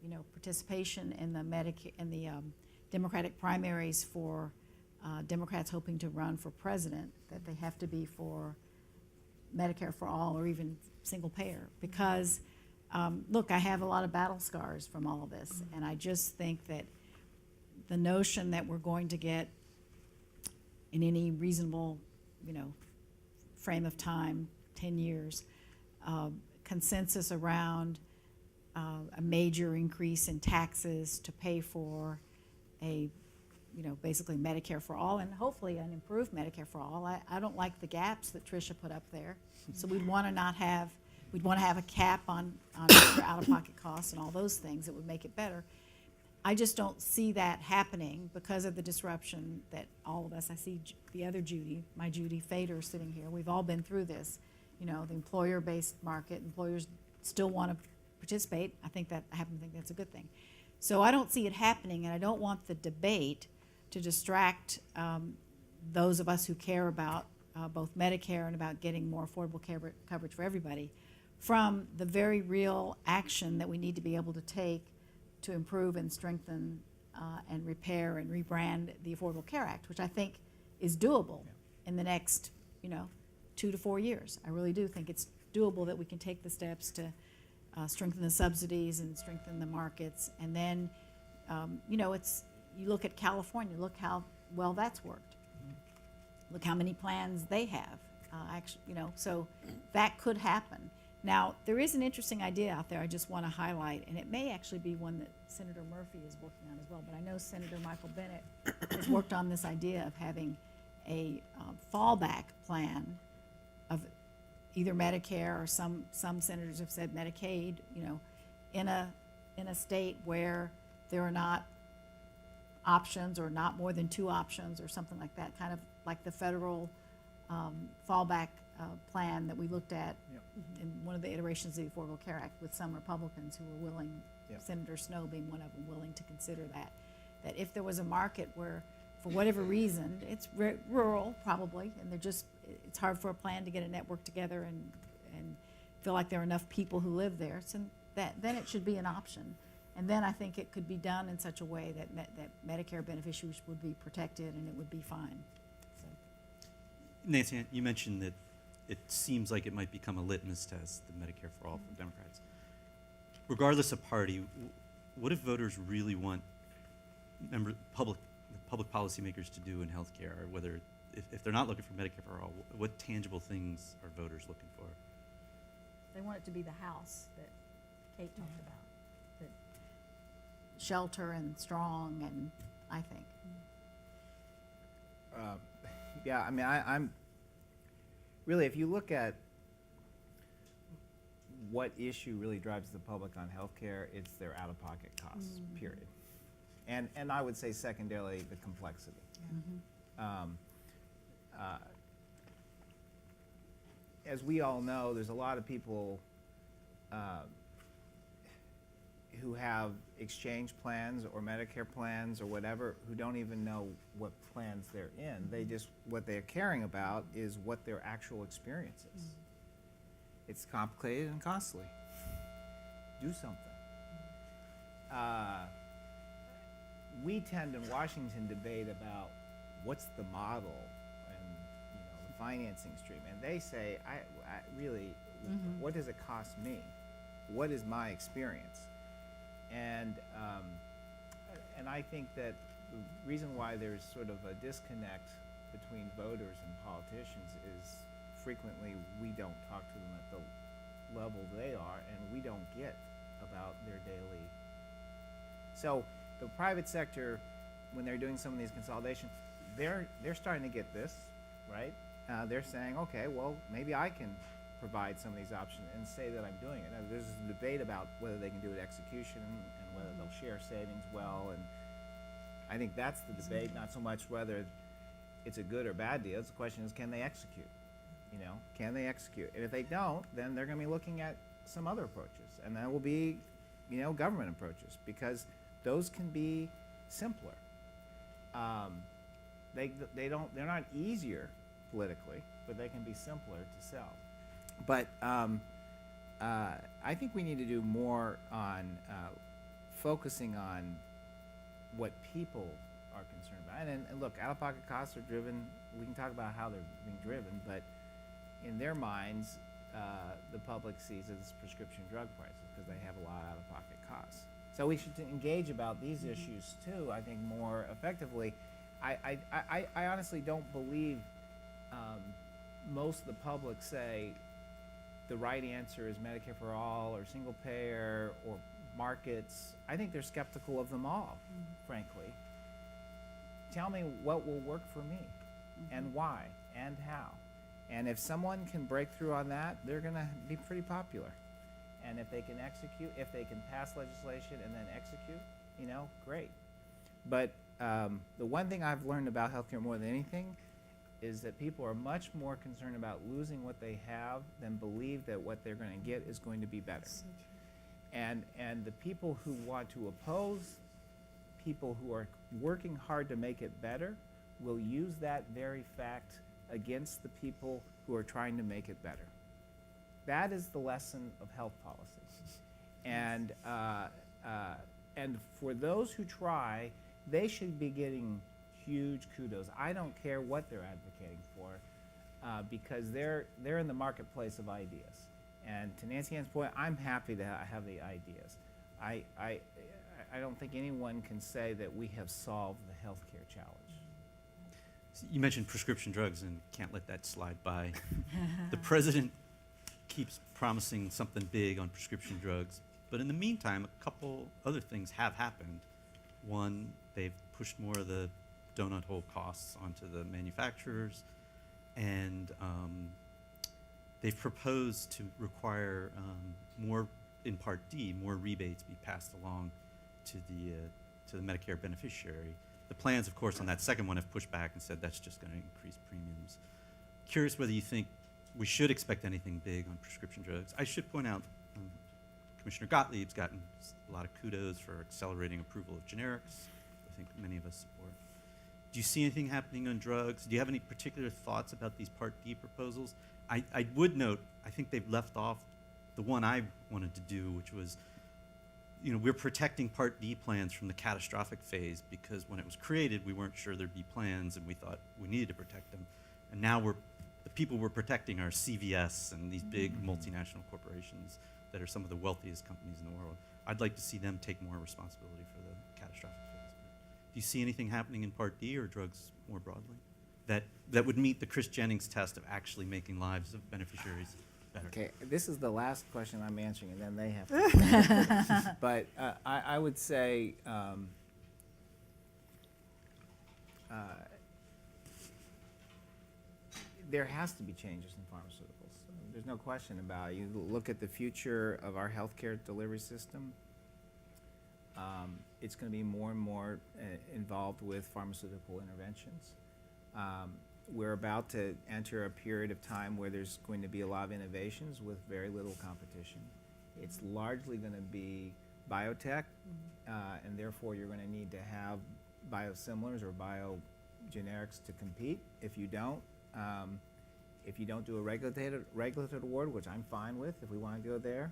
you know, participation in the Democratic primaries for Democrats hoping to run for president, that they have to be for Medicare for all or even single payer. Because, look, I have a lot of battle scars from all of this, and I just think that the notion that we're going to get in any reasonable, you know, frame of time, 10 years, consensus around a major increase in taxes to pay for a, you know, basically Medicare for all, and hopefully an improved Medicare for all. I don't like the gaps that Tricia put up there, so we'd want to have a cap on out-of-pocket costs and all those things that would make it better. I just don't see that happening because of the disruption that all of us, I see the other Judy, my Judy Fader sitting here, we've all been through this. You know, the employer-based market, employers still want to participate. I happen to think that's a good thing. So I don't see it happening, and I don't want the debate to distract those of us who care about both Medicare and about getting more affordable coverage for everybody from the very real action that we need to be able to take to improve and strengthen and repair and rebrand the Affordable Care Act, which I think is doable in the next, you know, 2 to 4 years. I really do think it's doable that we can take the steps to strengthen the subsidies and strengthen the markets. And then, you know, you look at California, look how well that's worked. Look how many plans they have. Actually, you know, so that could happen. Now, there is an interesting idea out there I just want to highlight, and it may actually be one that Senator Murphy is working on as well, but I know Senator Michael Bennett has worked on this idea of having a fallback plan of either Medicare or some senators have said Medicaid, you know, in a state where there are not options or not more than 2 options or something like that, kind of like the federal fallback plan that we looked at in one of the iterations of the Affordable Care Act with some Republicans who were willing, Senator Snowe being one of them, willing to consider that if there was a market where, for whatever reason, it's rural probably, and it's hard for a plan to get a network together and feel like there are enough people who live there, so then it should be an option. And then I think it could be done in such a way that Medicare beneficiaries would be protected and it would be fine. So. Nancy, you mentioned that it seems like it might become a litmus test, the Medicare for all for Democrats. Regardless of party, what if voters really want public policymakers to do in healthcare, or whether if they're not looking for Medicare for all, what tangible things are voters looking for? They want it to be the house that Kate talked about, that shelter and strong, and I think. Yeah, I mean, I'm really, if you look at what issue really drives the public on healthcare, it's their out-of-pocket costs, period. And I would say secondarily, the complexity. As we all know, there's a lot of people who have exchange plans or Medicare plans or whatever who don't even know what plans they're in. What they're caring about is what their actual experience is. It's complicated and costly. Do something. We tend in Washington debate about what's the model and the financing stream, and they say, I really, what does it cost me? What is my experience? And I think that the reason why there's sort of a disconnect between voters and politicians is frequently we don't talk to them at the level they are, and we don't get about their daily. So the private sector, when they're doing some of these consolidations, they're starting to get this, right? They're saying, okay, well, maybe I can provide some of these options and say that I'm doing it. Now, there's a debate about whether they can do it execution and whether they'll share savings well, and I think that's the debate, not so much whether it's a good or bad deal. The question is, can they execute? Can they execute? And if they don't, then they're going to be looking at some other approaches, and that will be, government approaches, because those can be simpler. They're not easier politically, but they can be simpler to sell. But I think we need to do more on focusing on what people are concerned about. And look, out-of-pocket costs are driven. We can talk about how they're being driven, but in their minds, the public sees it as prescription drug prices because they have a lot of out-of-pocket costs. So we should engage about these issues too, I think, more effectively. I honestly don't believe most of the public say the right answer is Medicare for all or single payer or markets. I think they're skeptical of them all, frankly. Tell me what will work for me and why and how. And if someone can break through on that, they're going to be pretty popular. And if they can execute, if they can pass legislation and then execute, great. But the one thing I've learned about healthcare more than anything is that people are much more concerned about losing what they have than believe that what they're going to get is going to be better. And the people who want to oppose people who are working hard to make it better will use that very fact against the people who are trying to make it better. That is the lesson of health policies. And for those who try, they should be getting huge kudos. I don't care what they're advocating for, because they're in the marketplace of ideas. And to Nancy Ann's point, I'm happy to have the ideas. I don't think anyone can say that we have solved the healthcare challenge. So you mentioned prescription drugs, and can't let that slide by. The president keeps promising something big on prescription drugs, but in the meantime, a couple other things have happened. One, they've pushed more of the donut hole costs onto the manufacturers, and they've proposed to require more, in Part D, more rebates be passed along to the Medicare beneficiary. The plans, of course, on that second one have pushed back and said that's just going to increase premiums. Curious whether you think we should expect anything big on prescription drugs. I should point out Commissioner Gottlieb's gotten a lot of kudos for accelerating approval of generics. I think many of us support. Do you see anything happening on drugs? Do you have any particular thoughts about these Part D proposals? I would note, I think they've left off the one I wanted to do, which was, we're protecting Part D plans from the catastrophic phase because when it was created, we weren't sure there'd be plans and we thought we needed to protect them. And now the people we're protecting are CVS and these big multinational corporations that are some of the wealthiest companies in the world. I'd like to see them take more responsibility for the catastrophic phase. Do you see anything happening in Part D or drugs more broadly that would meet the Chris Jennings test of actually making lives of beneficiaries better? Okay, this is the last question I'm answering, and then they have to. But I would say there has to be changes in pharmaceuticals. There's no question about it. You look at the future of our healthcare delivery system, it's going to be more and more involved with pharmaceutical interventions. We're about to enter a period of time where there's going to be a lot of innovations with very little competition. It's largely going to be biotech, and therefore you're going to need to have biosimilars or biogenerics to compete. If you don't do a regulated award, which I'm fine with if we want to go there,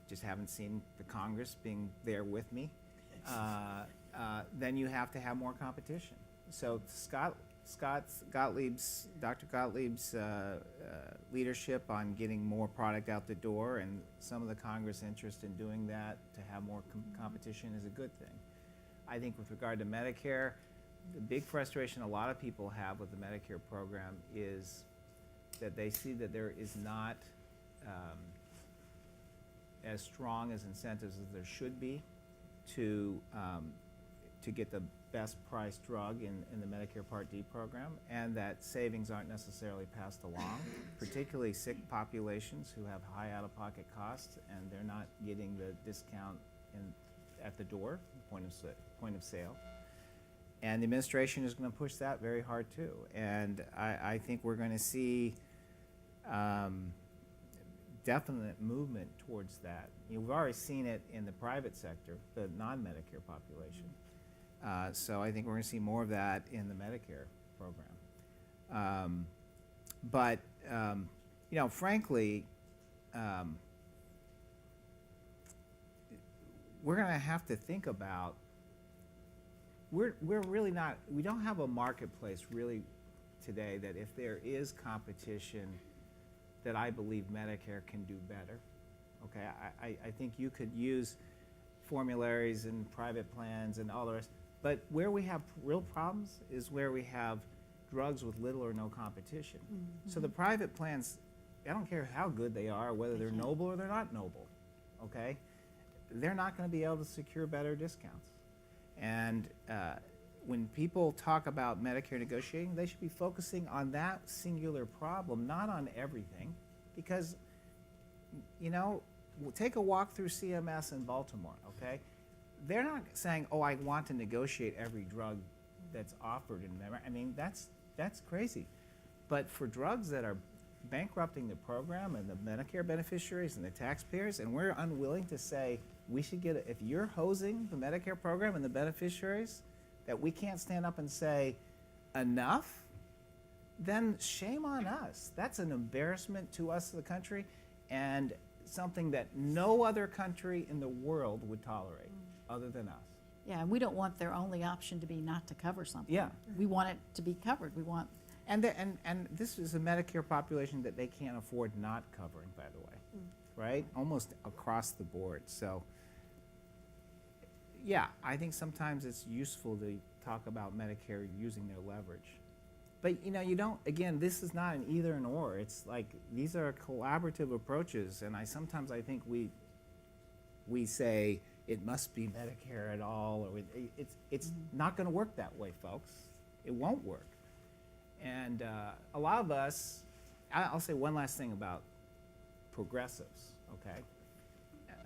just haven't seen the Congress being there with me, then you have to have more competition. So Dr. Gottlieb's leadership on getting more product out the door and some of the Congress interest in doing that to have more competition is a good thing. I think with regard to Medicare, the big frustration a lot of people have with the Medicare program is that they see that there is not as strong as incentives as there should be to get the best priced drug in the Medicare Part D program, and that savings aren't necessarily passed along, particularly sick populations who have high out-of-pocket costs, and they're not getting the discount at the door, point of sale. And the administration is going to push that very hard too. And I think we're going to see definite movement towards that. We've already seen it in the private sector, the non-Medicare population. So I think we're going to see more of that in the Medicare program. But frankly, we're going to have to think about, we're really not, we don't have a marketplace really today that if there is competition, that I believe Medicare can do better. Okay, I think you could use formularies and private plans and all the rest, but where we have real problems is where we have drugs with little or no competition. So the private plans, I don't care how good they are, whether they're noble or they're not noble, okay? They're not going to be able to secure better discounts. And when people talk about Medicare negotiating, they should be focusing on that singular problem, not on everything, because, take a walk through CMS in Baltimore, okay? They're not saying, oh, I want to negotiate every drug that's offered in Medicare. I mean, that's crazy. But for drugs that are bankrupting the program and the Medicare beneficiaries and the taxpayers, and we're unwilling to say we should get if you're hosing the Medicare program and the beneficiaries, that we can't stand up and say enough, then shame on us. That's an embarrassment to us, the country, and something that no other country in the world would tolerate other than us. Yeah, and we don't want their only option to be not to cover something. Yeah. We want it to be covered. We want. And this is a Medicare population that they can't afford not covering, by the way, right? Almost across the board. So, yeah, I think sometimes it's useful to talk about Medicare using their leverage. But, you don't, again, this is not an either and or. It's like these are collaborative approaches, and sometimes I think we say it must be Medicare at all, or it's not going to work that way, folks. It won't work. And a lot of us, I'll say one last thing about progressives, okay?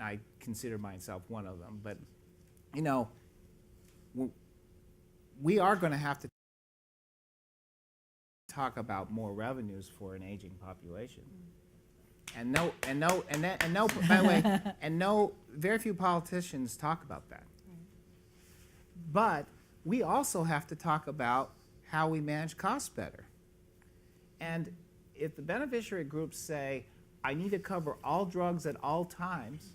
I consider myself one of them, but, we are going to have to talk about more revenues for an aging population. And by the way, very few politicians talk about that. But we also have to talk about how we manage costs better. And if the beneficiary groups say, I need to cover all drugs at all times,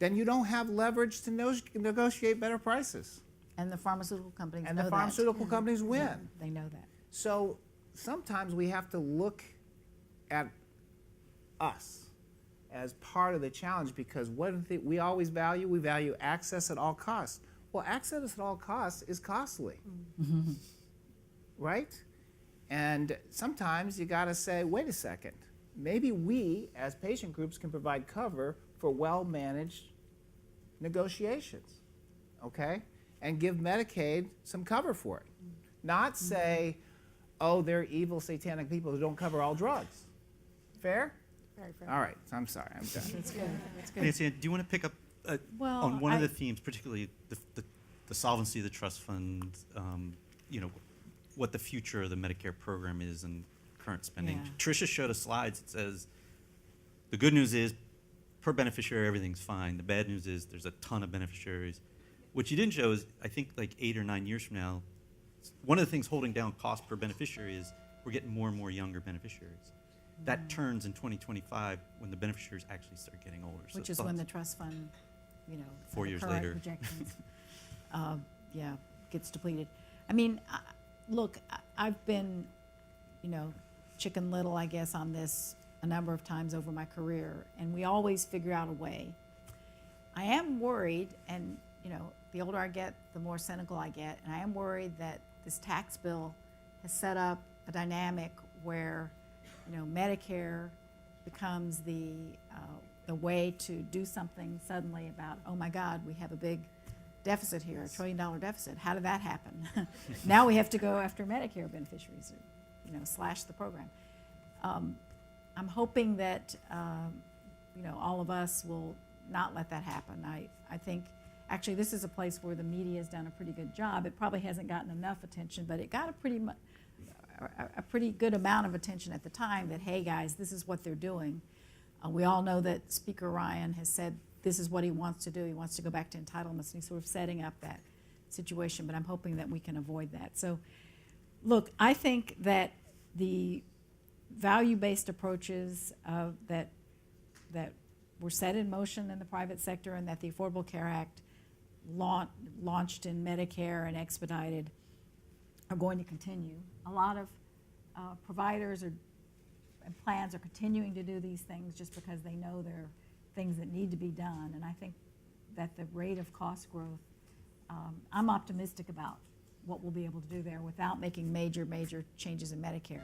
then you don't have leverage to negotiate better prices. And the pharmaceutical companies And know the that. pharmaceutical companies win. They know that. So sometimes we have to look at us as part of the challenge, because one thing we always value, we value access at all costs. Well, access at all costs is costly, right? And sometimes you got to say, wait a second, maybe we as patient groups can provide cover for well-managed negotiations, okay? And give Medicaid some cover for it. Not say, oh, they're evil satanic people who don't cover all drugs. Fair? Very fair. All right, so I'm sorry, I'm done. That's good. That's good. Nancy, do you want to pick up Well, on one of the themes, particularly the solvency of the trust fund, what the future of the Medicare program is and current spending? Yeah. Tricia showed us slides that says the good news is per beneficiary everything's fine. The bad news is there's a ton of beneficiaries. What you didn't show is, I think like 8 or 9 years from now, one of the things holding down cost per beneficiary is we're getting more and more younger beneficiaries. That turns in 2025 when the beneficiaries actually start getting older. Which So is when the trust fund, 4 the years current later. projections, gets depleted. I mean, look, I've been, chicken little, I guess, on this a number of times over my career, and we always figure out a way. I am worried, and the older I get, the more cynical I get, and I am worried that this tax bill has set up a dynamic where, Medicare becomes the way to do something suddenly about, oh my God, we have a big deficit here, $1 trillion deficit. How did that happen? Now we have to go after Medicare beneficiaries, or, slash the program. I'm hoping that, all of us will not let that happen. I think, actually, this is a place where the media has done a pretty good job. It probably hasn't gotten enough attention, but it got a pretty a pretty good amount of attention at the time that, hey guys, this is what they're doing. We all know that Speaker Ryan has said this is what he wants to do. He wants to go back to entitlements, and he's sort of setting up that situation, but I'm hoping that we can avoid that. So, look, I think that the value-based approaches that were set in motion in the private sector and that the Affordable Care Act launched in Medicare and expedited are going to continue. A lot of providers and plans are continuing to do these things just because they know there are things that need to be done. And I think that the rate of cost growth, I'm optimistic about what we'll be able to do there without making major changes in Medicare.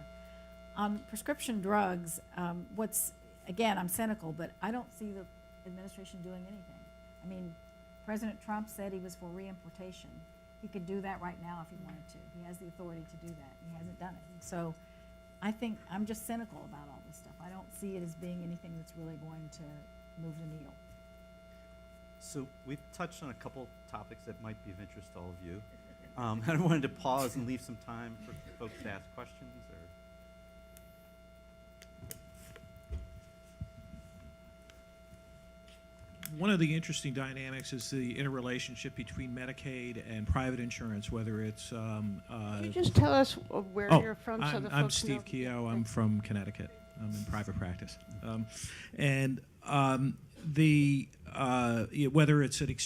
On prescription drugs, again, I'm cynical, but I don't see the administration doing anything. I mean, President Trump said he was for reimportation. He could do that right now if he wanted to. He has the authority to do that. He hasn't done it. So I think I'm just cynical about all this stuff. I don't see it as being anything that's really going to move the needle. So we've touched on a couple topics that might be of interest to all of you. I wanted to pause and leave some time for folks to ask questions. One of the interesting dynamics is the interrelationship between Medicaid and private insurance, whether it's. Can you just tell us where you're from so the folks know? I'm Steve Keogh. I'm from Connecticut. I'm in private practice. Whether it's an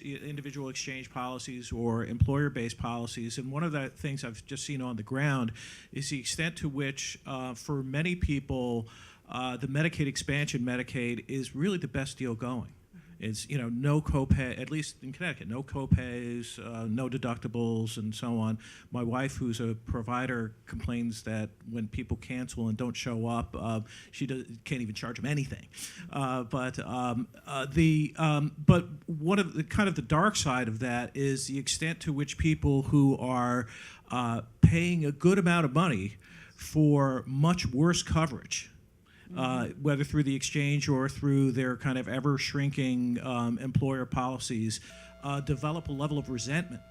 individual exchange policies or employer-based policies, and one of the things I've just seen on the ground is the extent to which, for many people, the Medicaid expansion Medicaid is really the best deal going. It's, no copay, at least in Connecticut, no copays, no deductibles, and so on. My wife, who's a provider, complains that when people cancel and don't show up, she can't even charge them anything. But one of the kind of the dark side of that is the extent to which people who are paying a good amount of money for much worse coverage, whether through the exchange or through their kind of ever-shrinking employer policies, develop a level of resentment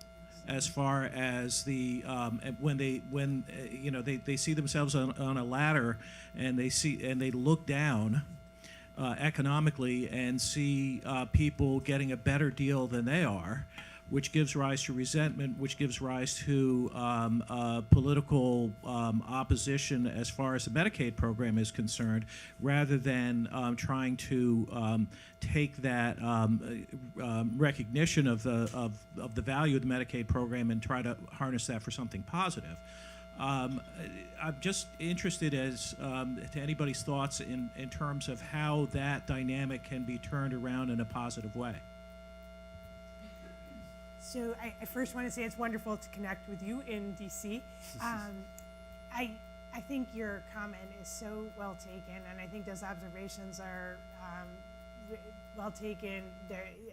as far as the when they see themselves on a ladder and they look down economically and see people getting a better deal than they are, which gives rise to resentment, which gives rise to political opposition as far as the Medicaid program is concerned, rather than trying to take that recognition of the value of the Medicaid program and try to harness that for something positive. I'm just interested as to anybody's thoughts in terms of how that dynamic can be turned around in a positive way. So I first want to say it's wonderful to connect with you in DC. I think your comment is so well taken, and I think those observations are well taken.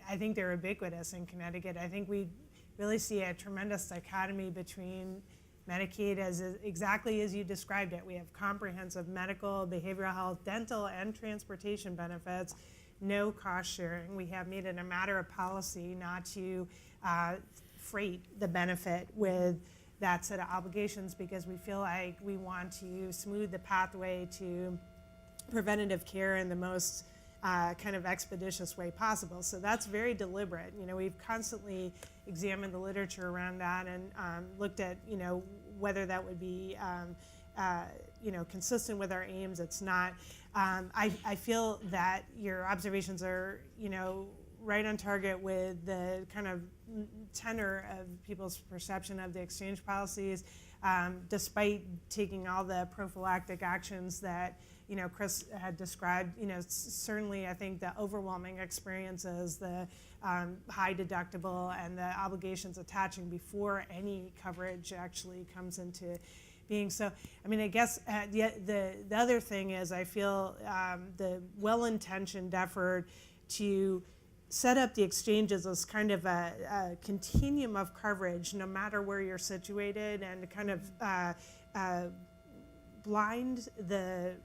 I think they're ubiquitous in Connecticut. I think we really see a tremendous dichotomy between Medicaid as exactly as you described it. We have comprehensive medical, behavioral health, dental, and transportation benefits, no cost sharing. We have made it a matter of policy not to freight the benefit with that set of obligations because we feel like we want to smooth the pathway to preventative care in the most kind of expeditious way possible. So that's very deliberate. We've constantly examined the literature around that and looked at, whether that would be, consistent with our aims. It's not. I feel that your observations are, right on target with the kind of tenor of people's perception of the exchange policies, despite taking all the prophylactic actions that Chris had described. Certainly I think the overwhelming experience is the high deductible and the obligations attaching before any coverage actually comes into being. So, I guess the other thing is I feel the well-intentioned effort to set up the exchanges as kind of a continuum of coverage no matter where you're situated, and to kind of blind the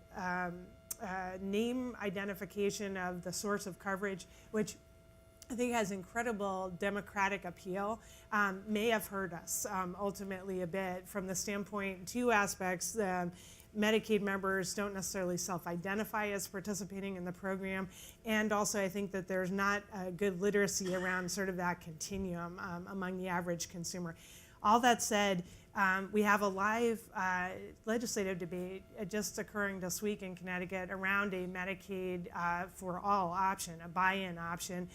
name identification of the source of coverage, which I think has incredible democratic appeal, may have hurt us ultimately a bit from the standpoint, two aspects. Medicaid members don't necessarily self-identify as participating in the program, and also I think that there's not a good literacy around sort of that continuum among the average consumer. All that said, we have a live legislative debate just occurring this week in Connecticut around a Medicaid for all option, a buy-in option.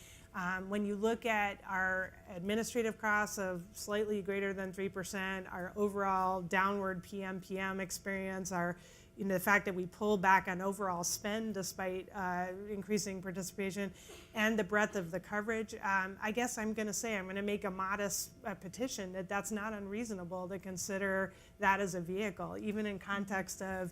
When you look at our administrative costs of slightly greater than 3%, our overall downward PMPM experience, the fact that we pull back on overall spend despite increasing participation, and the breadth of the coverage, I guess I'm going to make a modest petition that that's not unreasonable to consider that as a vehicle, even in context of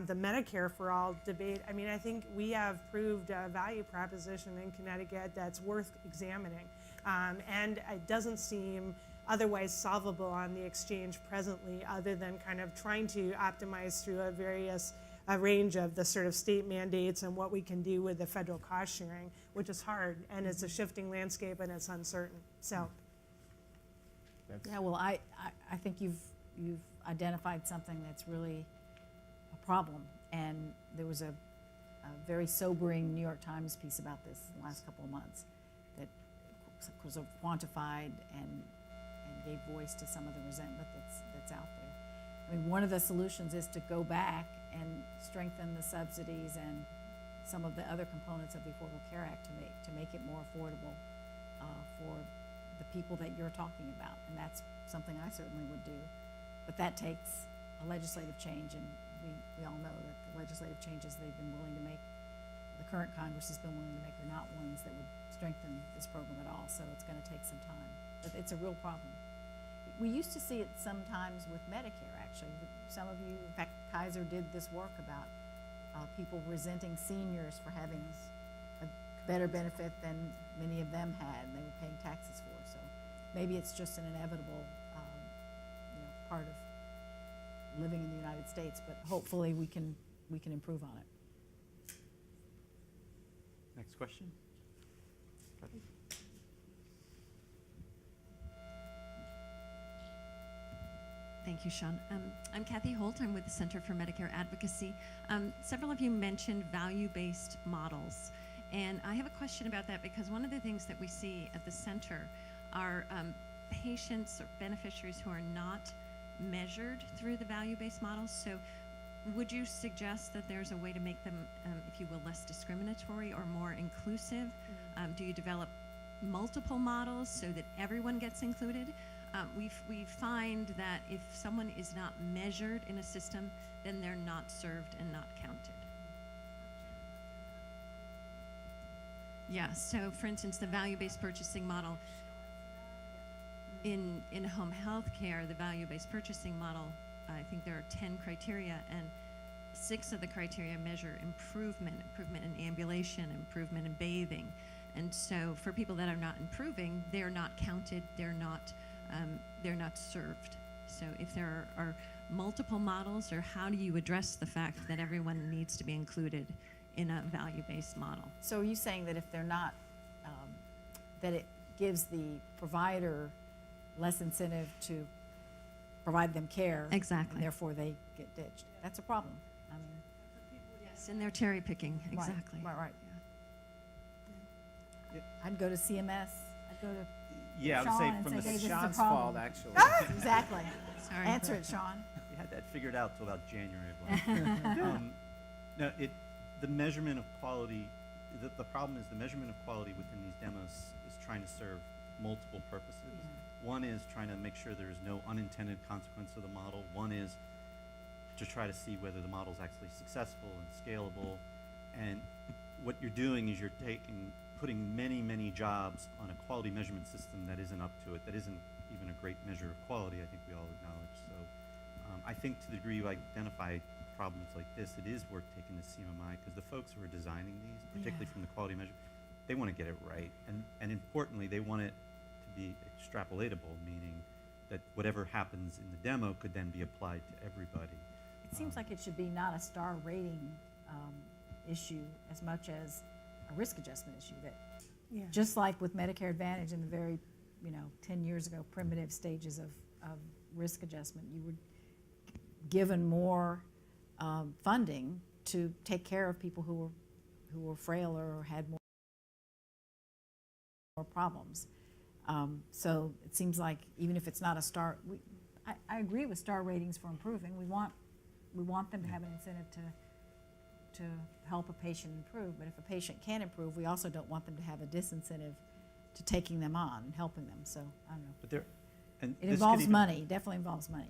the Medicare for all debate. I mean, I think we have proved a value proposition in Connecticut that's worth examining, and it doesn't seem otherwise solvable on the exchange presently, other than kind of trying to optimize through a range of the sort of state mandates and what we can do with the federal cost sharing, which is hard, and it's a shifting landscape and it's uncertain. So, Yeah, well, I think you've identified something that's really a problem, and there was a very sobering New York Times piece about this in the last couple of months that was quantified and gave voice to some of the resentment that's out there. I mean, one of the solutions is to go back and strengthen the subsidies and some of the other components of the Affordable Care Act to make it more affordable for the people that you're talking about, and that's something I certainly would do. But that takes a legislative change, and we all know that the legislative changes they've been willing to make, the current Congress has been willing to make, are not ones that would strengthen this program at all, so it's going to take some time. But it's a real problem. We used to see it sometimes with Medicare, actually. Some of you, in fact, Kaiser did this work about people resenting seniors for having a better benefit than many of them had, and they were paying taxes for. So maybe it's just an inevitable part of living in the United States, but hopefully we can improve on it. Next question. Kathy? Thank you, Sean. I'm Kathy Holt. I'm with the Center for Medicare Advocacy. Several of you mentioned value-based models, and I have a question about that because one of the things that we see at the center are patients or beneficiaries who are not measured through the value-based models. So would you suggest that there's a way to make them, if you will, less discriminatory or more inclusive? Do you develop multiple models so that everyone gets included? We find that if someone is not measured in a system, then they're not served and not counted. Yeah, so for instance, the value-based purchasing model in home health care, the value-based purchasing model, I think there are 10 criteria, and 6 of the criteria measure improvement in ambulation, improvement in bathing. And so for people that are not improving, they're not counted, they're not served. So if there are multiple models, or how do you address the fact that everyone needs to be included in a value-based model? So are you saying that if they're not, that it gives the provider less incentive to provide them care? Exactly. And therefore they get ditched? That's a problem. I mean, Yes, and they're cherry picking, exactly. Right. Yeah. I'd go to CMS. I'd go to Yeah, I would Sean say and from say, the "Hey, this is a Sean's problem." fault, actually. Exactly. Sorry. Answer it, Sean. We had that figured out till about January of last year. No, the measurement of quality, the problem is the measurement of quality within these demos is trying to serve multiple purposes. One is trying to make sure there is no unintended consequence of the model. One is to try to see whether the model is actually successful and scalable. And what you're doing is you're putting many jobs on a quality measurement system that isn't up to it, that isn't even a great measure of quality, I think we all acknowledge. So I think to the degree you identify problems like this, it is worth taking to CMMI, because the folks who are designing these, particularly from the quality measure, they want to get it right. And importantly, they want it to be extrapolatable, meaning that whatever happens in the demo could then be applied to everybody. It seems like it should be not a star rating issue as much as a risk adjustment issue, that Yeah. Just like with Medicare Advantage in the very, 10 years ago, primitive stages of risk adjustment, you were given more funding to take care of people who were frailer or had more problems. So it seems like even if it's not a star, I agree with star ratings for improving. We want them to have an incentive to help a patient improve. But if a patient can't improve, we also don't want them to have a disincentive to taking them on and helping them. So I don't know. But there, and It this could involves even- money. Definitely involves money.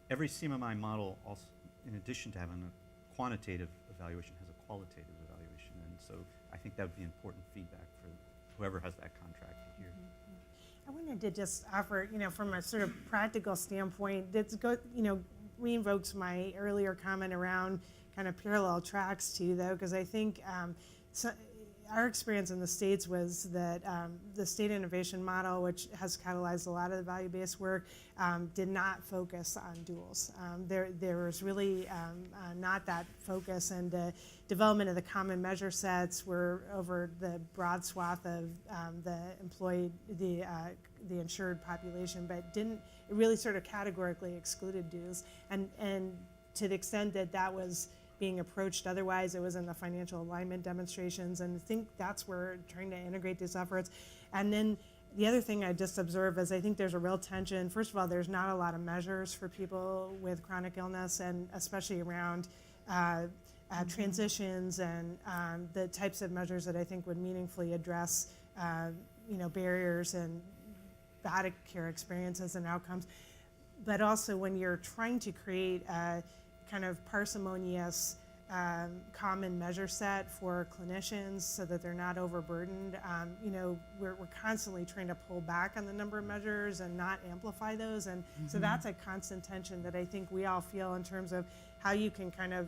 Every CMMI model also, in addition to having a quantitative evaluation, has a qualitative evaluation. And so I think that would be important feedback for whoever has that contract to hear. I wanted to just offer, from a sort of practical standpoint, reinvokes my earlier comment around kind of parallel tracks too, though, because I think our experience in the States was that the state innovation model, which has catalyzed a lot of the value-based work, did not focus on duals. There was really not that focus, and the development of the common measure sets were over the broad swath of the insured population, but it really sort of categorically excluded duals, and to the extent that was being approached otherwise, it was in the financial alignment demonstrations, and I think that's where trying to integrate these efforts. And then the other thing I just observed is I think there's a real tension. First of all, there's not a lot of measures for people with chronic illness, and especially around transitions and the types of measures that I think would meaningfully address barriers and bad care experiences and outcomes. But also when you're trying to create a kind of parsimonious common measure set for clinicians so that they're not overburdened. We're constantly trying to pull back on the number of measures and not amplify those. And so that's a constant tension that I think we all feel in terms of how you can kind of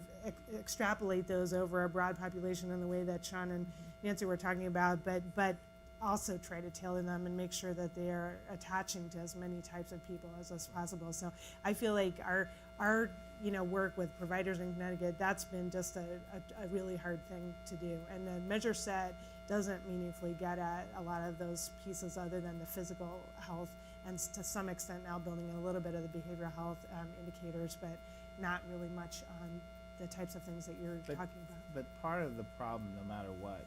extrapolate those over a broad population in the way that Sean and Nancy were talking about, but also try to tailor them and make sure that they are attaching to as many types of people as possible. So I feel like our work with providers in Connecticut, that's been just a really hard thing to do. And the measure set doesn't meaningfully get at a lot of those pieces other than the physical health, and to some extent now building a little bit of the behavioral health indicators, but not really much on the types of things that you're talking about. But part of the problem, no matter what,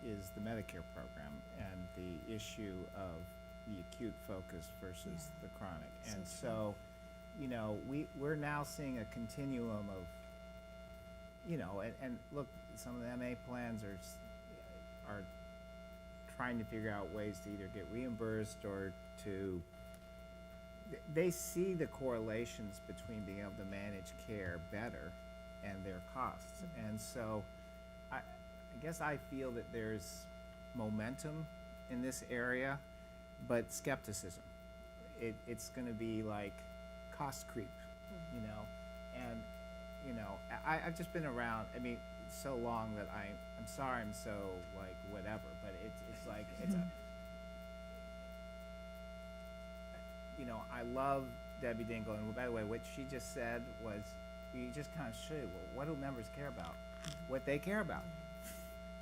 is the Medicare program and the issue of the acute focus versus the chronic. And so we're now seeing a continuum of, and look, some of the MA plans are trying to figure out ways to either get reimbursed or they see the correlations between being able to manage care better and their costs. And so I guess I feel that there's momentum in this area, but skepticism. It's going to be like cost creep, and I've just been around. I mean, so long that I'm sorry I'm so like whatever, but it's like it's a. I love Debbie Dingle, and by the way, what she just said was, you just kind of show you, well, what do members care about? What they care about,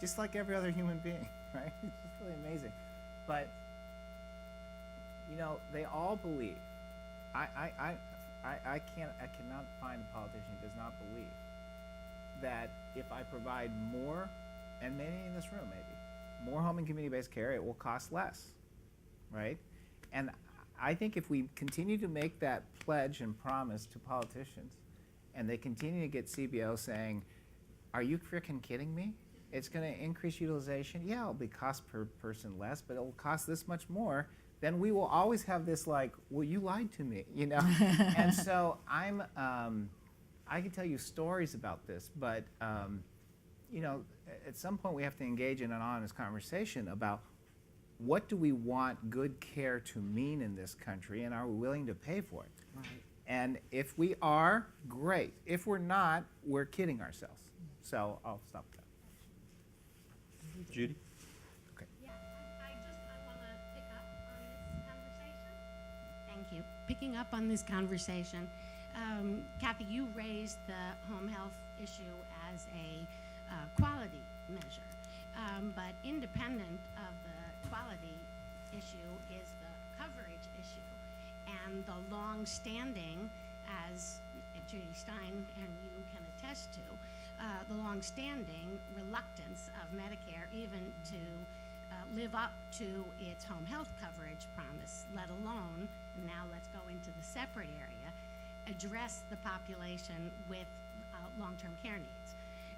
just like every other human being, right? It's just really amazing, but they all believe. I cannot find a politician who does not believe that if I provide more, and many in this room maybe, more home and community-based care, it will cost less, right? And I think if we continue to make that pledge and promise to politicians, and they continue to get CBO saying, are you freaking kidding me? It's going to increase utilization. Yeah, it'll be cost per person less, but it'll cost this much more. Then we will always have this like, well, you lied to me, And so I can tell you stories about this, but at some point we have to engage in an honest conversation about what do we want good care to mean in this country, and are we willing to pay for it? Right. And if we are, great. If we're not, we're kidding ourselves. So I'll stop there. Judy? Yeah, I want to pick up on this conversation. Thank you. Picking up on this conversation, Kathy, you raised the home health issue as a quality measure, but independent of the quality issue is the coverage issue. And the long-standing, as Judy Stein and you can attest to, the long-standing reluctance of Medicare even to live up to its home health coverage promise, let alone, and now let's go into the separate area, address the population with long-term care needs.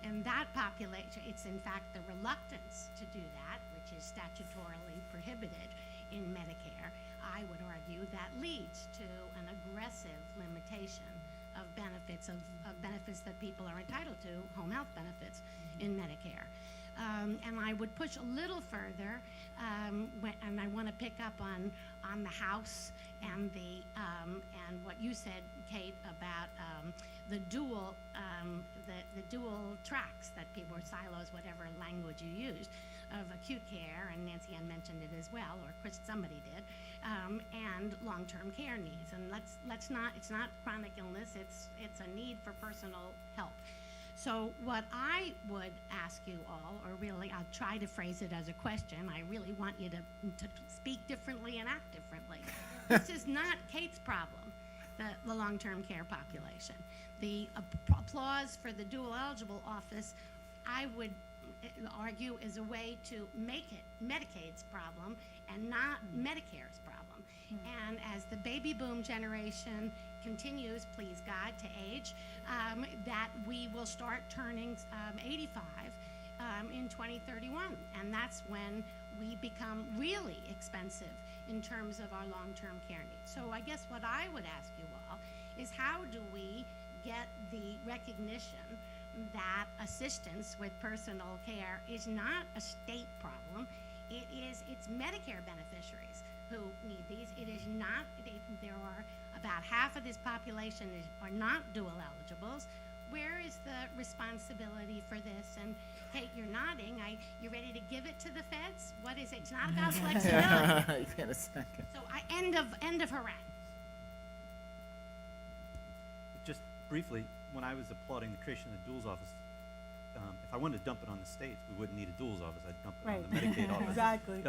And that population, it's in fact the reluctance to do that, which is statutorily prohibited in Medicare, I would argue that leads to an aggressive limitation of benefits, of benefits that people are entitled to, home health benefits in Medicare. And I would push a little further, and I want to pick up on the House and and what you said, Kate, about the dual tracks that people, or silos, whatever language you used, of acute care, and Nancy Ann mentioned it as well, or Chris, somebody did, and long-term care needs. And let's not, it's not chronic illness, it's a need for personal help. So what I would ask you all, or really I'll try to phrase it as a question, I really want you to speak differently and act differently. This is not Kate's problem, the long-term care population. The applause for the dual eligible office, I would argue, is a way to make it Medicaid's problem and not Medicare's problem. And as the baby boom generation continues, please God, to age, that we will start turning 85 in 2031. And that's when we become really expensive in terms of our long-term care needs. So I guess what I would ask you all is, how do we get the recognition that assistance with personal care is not a state problem? It's Medicare beneficiaries who need these. It is not, there are about half of this population are not dual eligibles. Where is the responsibility for this? And Kate, you're nodding. You ready to give it to the feds? What is it? It's not about flexibility. In a second. So end of harangue. Just briefly, when I was applauding the creation of the duals office, if I wanted to dump it on the states, we wouldn't need a duals office. I'd dump it on the Medicaid office. Exactly.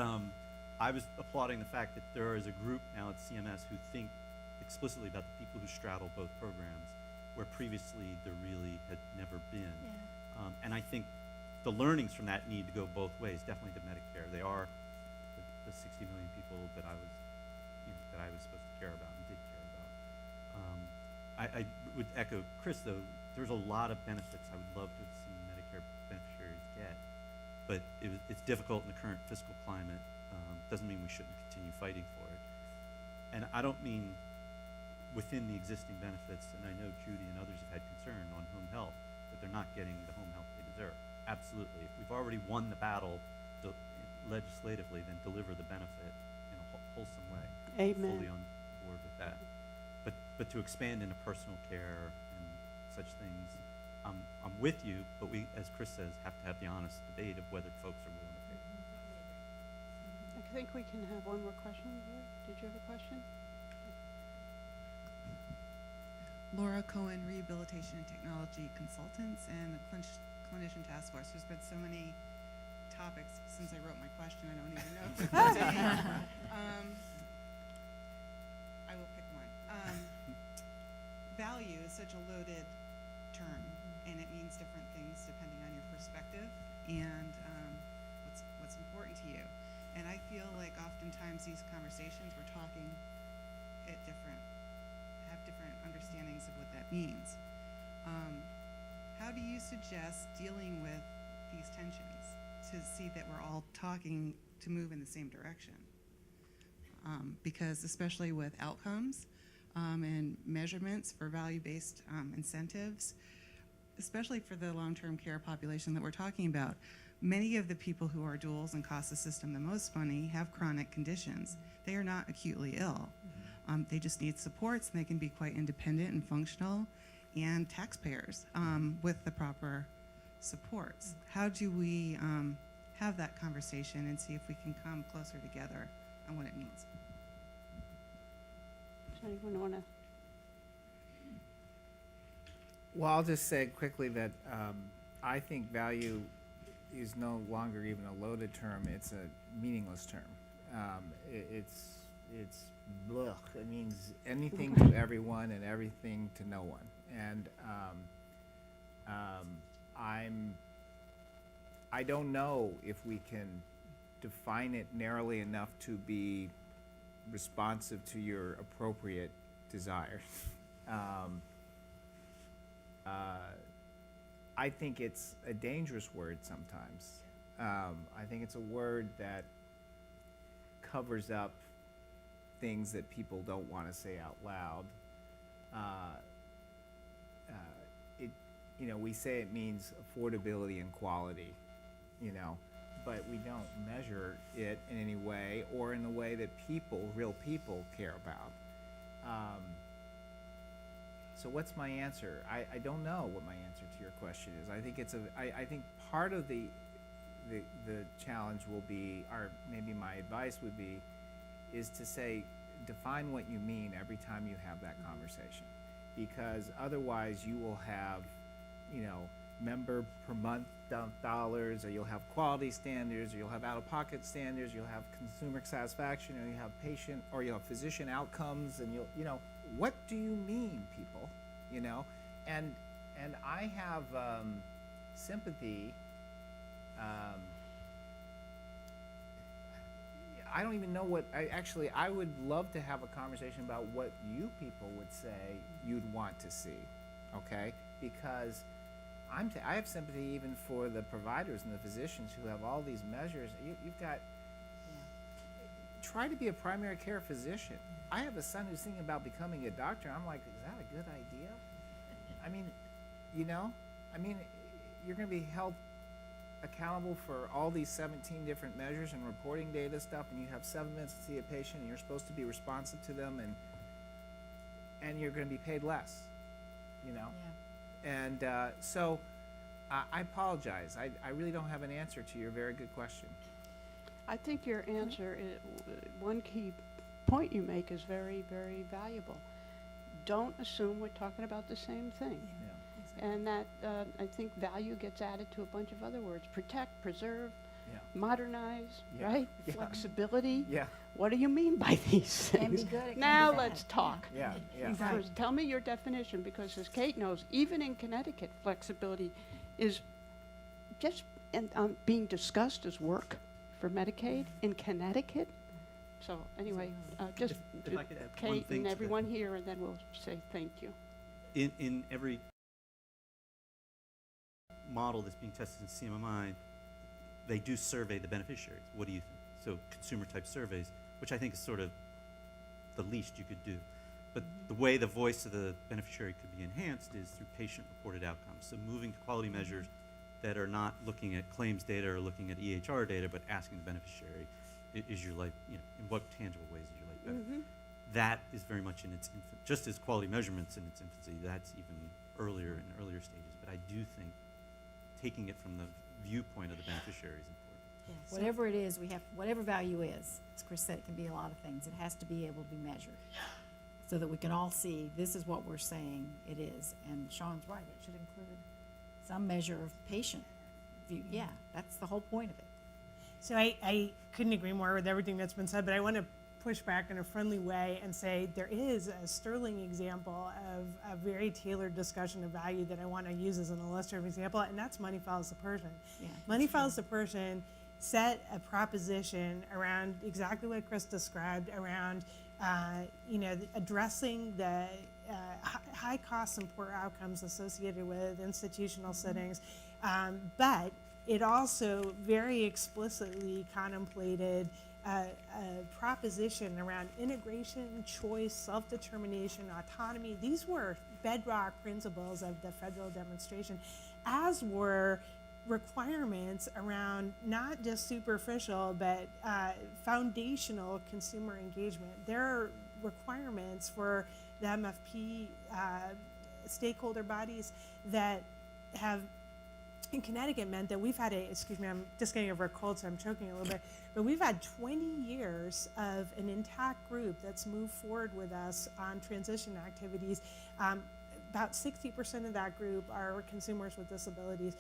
I was applauding the fact that there is a group now at CMS who think explicitly about the people who straddle both programs, where previously there really had never been. Yeah. And I think the learnings from that need to go both ways, definitely to Medicare. They are the 60 million people that I was, that I was supposed to care about and did care about. I would echo Chris, though. There's a lot of benefits I would love to have seen Medicare beneficiaries get, but it's difficult in the current fiscal climate. Doesn't mean we shouldn't continue fighting for it. And I don't mean within the existing benefits, and I know Judy and others have had concern on home health, that they're not getting the home health they deserve. Absolutely. If we've already won the battle legislatively, then deliver the benefit in a wholesome way. Amen. Fully on board with that. But to expand into personal care and such things, I'm with you, but we, as Chris says, have to have the honest debate of whether folks are willing to pay. I think we can have one more question. Did you have a question? Laura Cohen, Rehabilitation and Technology Consultants and the Clinician Task Force. There's been so many topics since I wrote my question, I don't even know. I will pick one. Value is such a loaded term, and it means different things depending on your perspective and what's important to you. And I feel like oftentimes these conversations we're talking at have different understandings of what that means. How do you suggest dealing with these tensions to see that we're all talking to move in the same direction? Because especially with outcomes and measurements for value-based incentives, especially for the long-term care population that we're talking about, many of the people who are duals and cost the system the most money have chronic conditions. They are not acutely ill. They just need supports, and they can be quite independent and functional, and taxpayers with the proper supports. How do we have that conversation and see if we can come closer together on what it means? Does anyone want to? Well, I'll just say quickly that I think value is no longer even a loaded term, it's a meaningless term. It's blech. It means anything to everyone and everything to no one. And I don't know if we can define it narrowly enough to be responsive to your appropriate desires. I think it's a dangerous word sometimes. I think it's a word that covers up things that people don't want to say out loud. We say it means affordability and quality, but we don't measure it in any way or in the way that real people care about. So what's my answer? I don't know what my answer to your question is. I think I think part of the challenge will be, or maybe my advice would be, is to say, define what you mean every time you have that conversation, because otherwise you will have, member per month dollars, or you'll have quality standards, or you'll have out-of-pocket standards, you'll have consumer satisfaction, or you have patient, or you'll have physician outcomes, and what do you mean, people? And I have sympathy. I don't even know what I would love to have a conversation about what you people would say you'd want to see, okay? Because I have sympathy even for the providers and the physicians who have all these measures. You've got, try to be a primary care physician. I have a son who's thinking about becoming a doctor. I'm like, is that a good idea? I mean, you're going to be held accountable for all these 17 different measures and reporting data stuff, and you have 7 minutes to see a patient, and you're supposed to be responsive to them, and you're going to be paid less, Yeah. And so I apologize. I really don't have an answer to your very good question. I think your answer one key point you make is very, very valuable. Don't assume we're talking about the same thing. Yeah. And that, I think value gets added to a bunch of other words. Protect, preserve, Yeah. modernize, Yeah. right? Yeah. Flexibility. Yeah. What do you mean by these Can be things? good, it can Now be bad. let's talk. Yeah. Yeah. Exactly. First, tell me your definition, because as Kate knows, even in Connecticut, flexibility is just being discussed as work for Medicaid in Connecticut. So anyway, just If I could add one Kate thing and to that. everyone here, and then we'll say thank you. In every model that's being tested in CMMI, they do survey the beneficiaries. What do you think? So consumer type surveys, which I think is sort of the least you could do. But the way the voice of the beneficiary could be enhanced is through patient-reported outcomes. So moving to quality measures that are not looking at claims data or looking at EHR data, but asking the beneficiary, is your life, in what tangible ways is your life better? That is very much in its infant, just as quality measurements in its infancy, that's even earlier in earlier stages. But I do think taking it from the viewpoint of the beneficiary is important. Whatever it is, whatever value is, as Chris said, it can be a lot of things. It has to be able to be measured so that we can all see this is what we're saying it is. And Sean's right, it should include some measure of patient view. Yeah, that's the whole point of it. So I couldn't agree more with everything that's been said, but I want to push back in a friendly way and say there is a sterling example of a very tailored discussion of value that I want to use as an illustrative example, and that's Money Follows the Person. Yeah, Money Follows the Person set a proposition around exactly what Chris described, around addressing the high costs and poor outcomes associated with institutional settings, but it also very explicitly contemplated a proposition around integration, choice, self-determination, autonomy. These were bedrock principles of the federal demonstration, as were requirements around not just superficial but foundational consumer engagement. There are requirements for the MFP stakeholder bodies that have in Connecticut meant that we've had excuse me, I'm just getting over a cold, so I'm choking a little bit, but we've had 20 years of an intact group that's moved forward with us on transition activities. About 60% of that group are consumers with disabilities.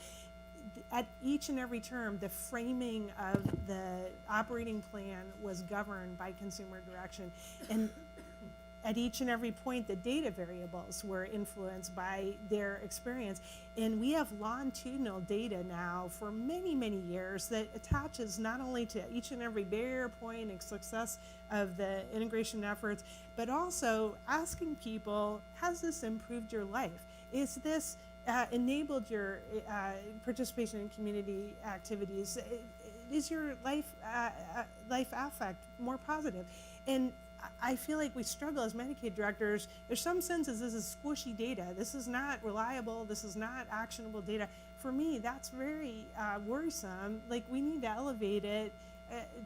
at each and every term, the framing of the operating plan was governed by consumer direction. And at each and every point, the data variables were influenced by their experience. And we have longitudinal data now for many, many years that attaches not only to each and every barrier point and success of the integration efforts, but also asking people, has this improved your life? Is this enabled your participation in community activities? Is your life affect more positive? And I feel like we struggle as Medicaid directors. There's some senses this is squishy data. This is not reliable. This is not actionable data. For me, that's very worrisome. Like, we need to elevate it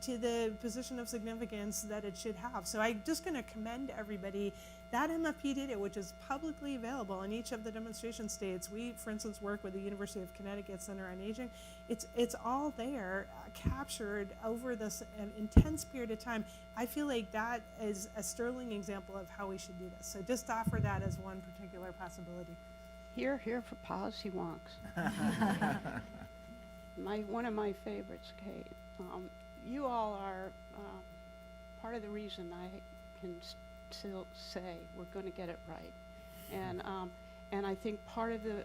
to the position of significance that it should have. So I'm just going to commend everybody. That MFP data, which is publicly available in each of the demonstration states, we, for instance, work with the University of Connecticut Center on Aging. It's all there, captured over this intense period of time. I feel like that is a sterling example of how we should do this. So just offer that as one particular possibility. Here for policy wonks. One of my favorites, Kate. You all are part of the reason I can still say we're going to get it right, and I think part of the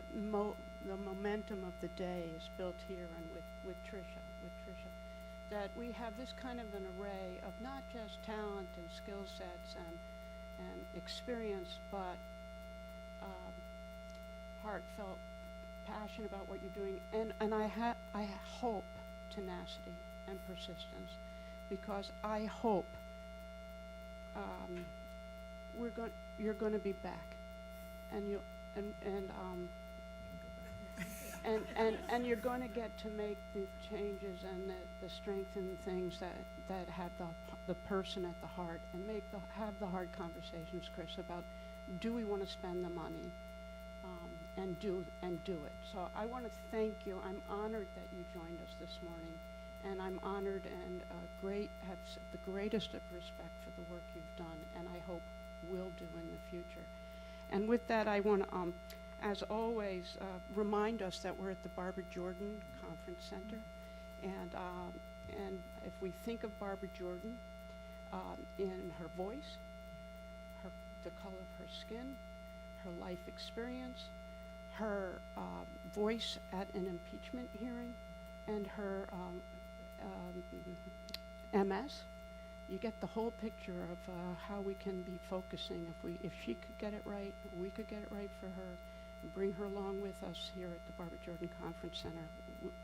momentum of the day is built here and with Tricia, that we have this kind of an array of not just talent and skill sets and experience, but heartfelt passion about what you're doing, and I hope tenacity and persistence, because I hope you're going to be back, and you're going to get to make the changes and the strengthen things that have the person at the heart, and have the hard conversations, Chris, about do we want to spend the money, and do it. So I want to thank you. I'm honored that you joined us this morning, and I'm honored and have the greatest of respect for the work you've done, and I hope will do in the future. And with that, I want to, as always, remind us that we're at the Barbara Jordan Conference Center, and if we think of Barbara Jordan in her voice, the color of her skin, her life experience, her voice at an impeachment hearing, and her MS, you get the whole picture of how we can be focusing. If she could get it right, we could get it right for her, and bring her along with us here at the Barbara Jordan Conference Center,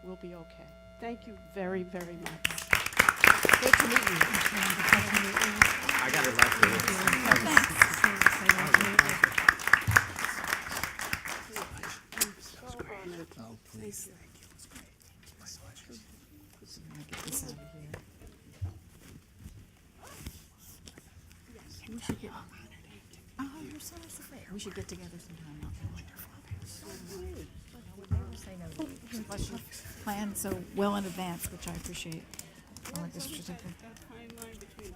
we'll be okay. Thank you very, very much. Great to meet you. I got it right Oh, please. Get this out of here. We should get. Oh, you're so sweet. We should get together sometime. Say no. Plus you plan so well in advance, which I appreciate. I like this certificate.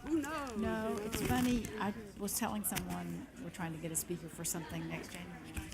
Who knows? No, it's funny. I was telling someone we're trying to get a speaker for something next January.